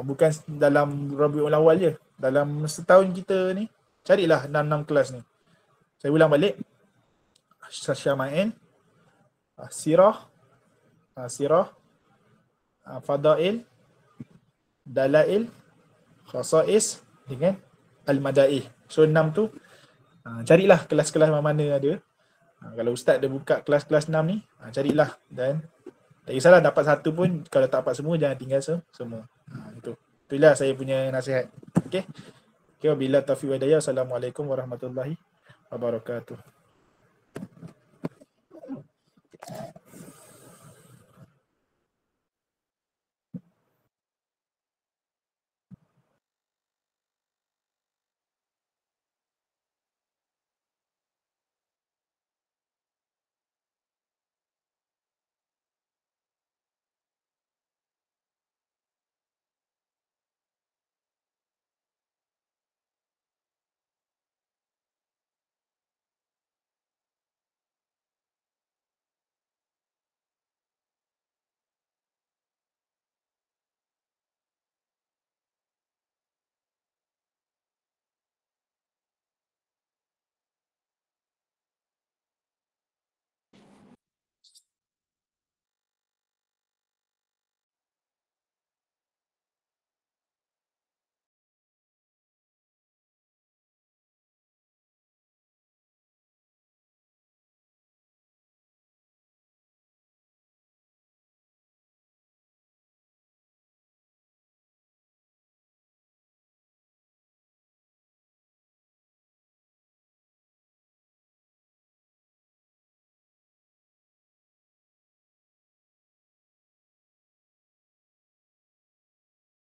bukan dalam Rabiul Awal je. Dalam setahun kita ni carilah 6 kelas ni. Saya ulang balik. Syama'il, sirah, fadail, dalail, khasais dengan al-madaih. So 6 tu carilah kelas-kelas mana ada. Kalau ustaz dia buka kelas-kelas 6 ni, carilah. Dan tak kisahlah dapat satu pun, kalau tak dapat semua jangan tinggal semua. Itulah saya punya nasihat. Okey. Bila taufiq wa hidayah. Assalamualaikum warahmatullahi wabarakatuh.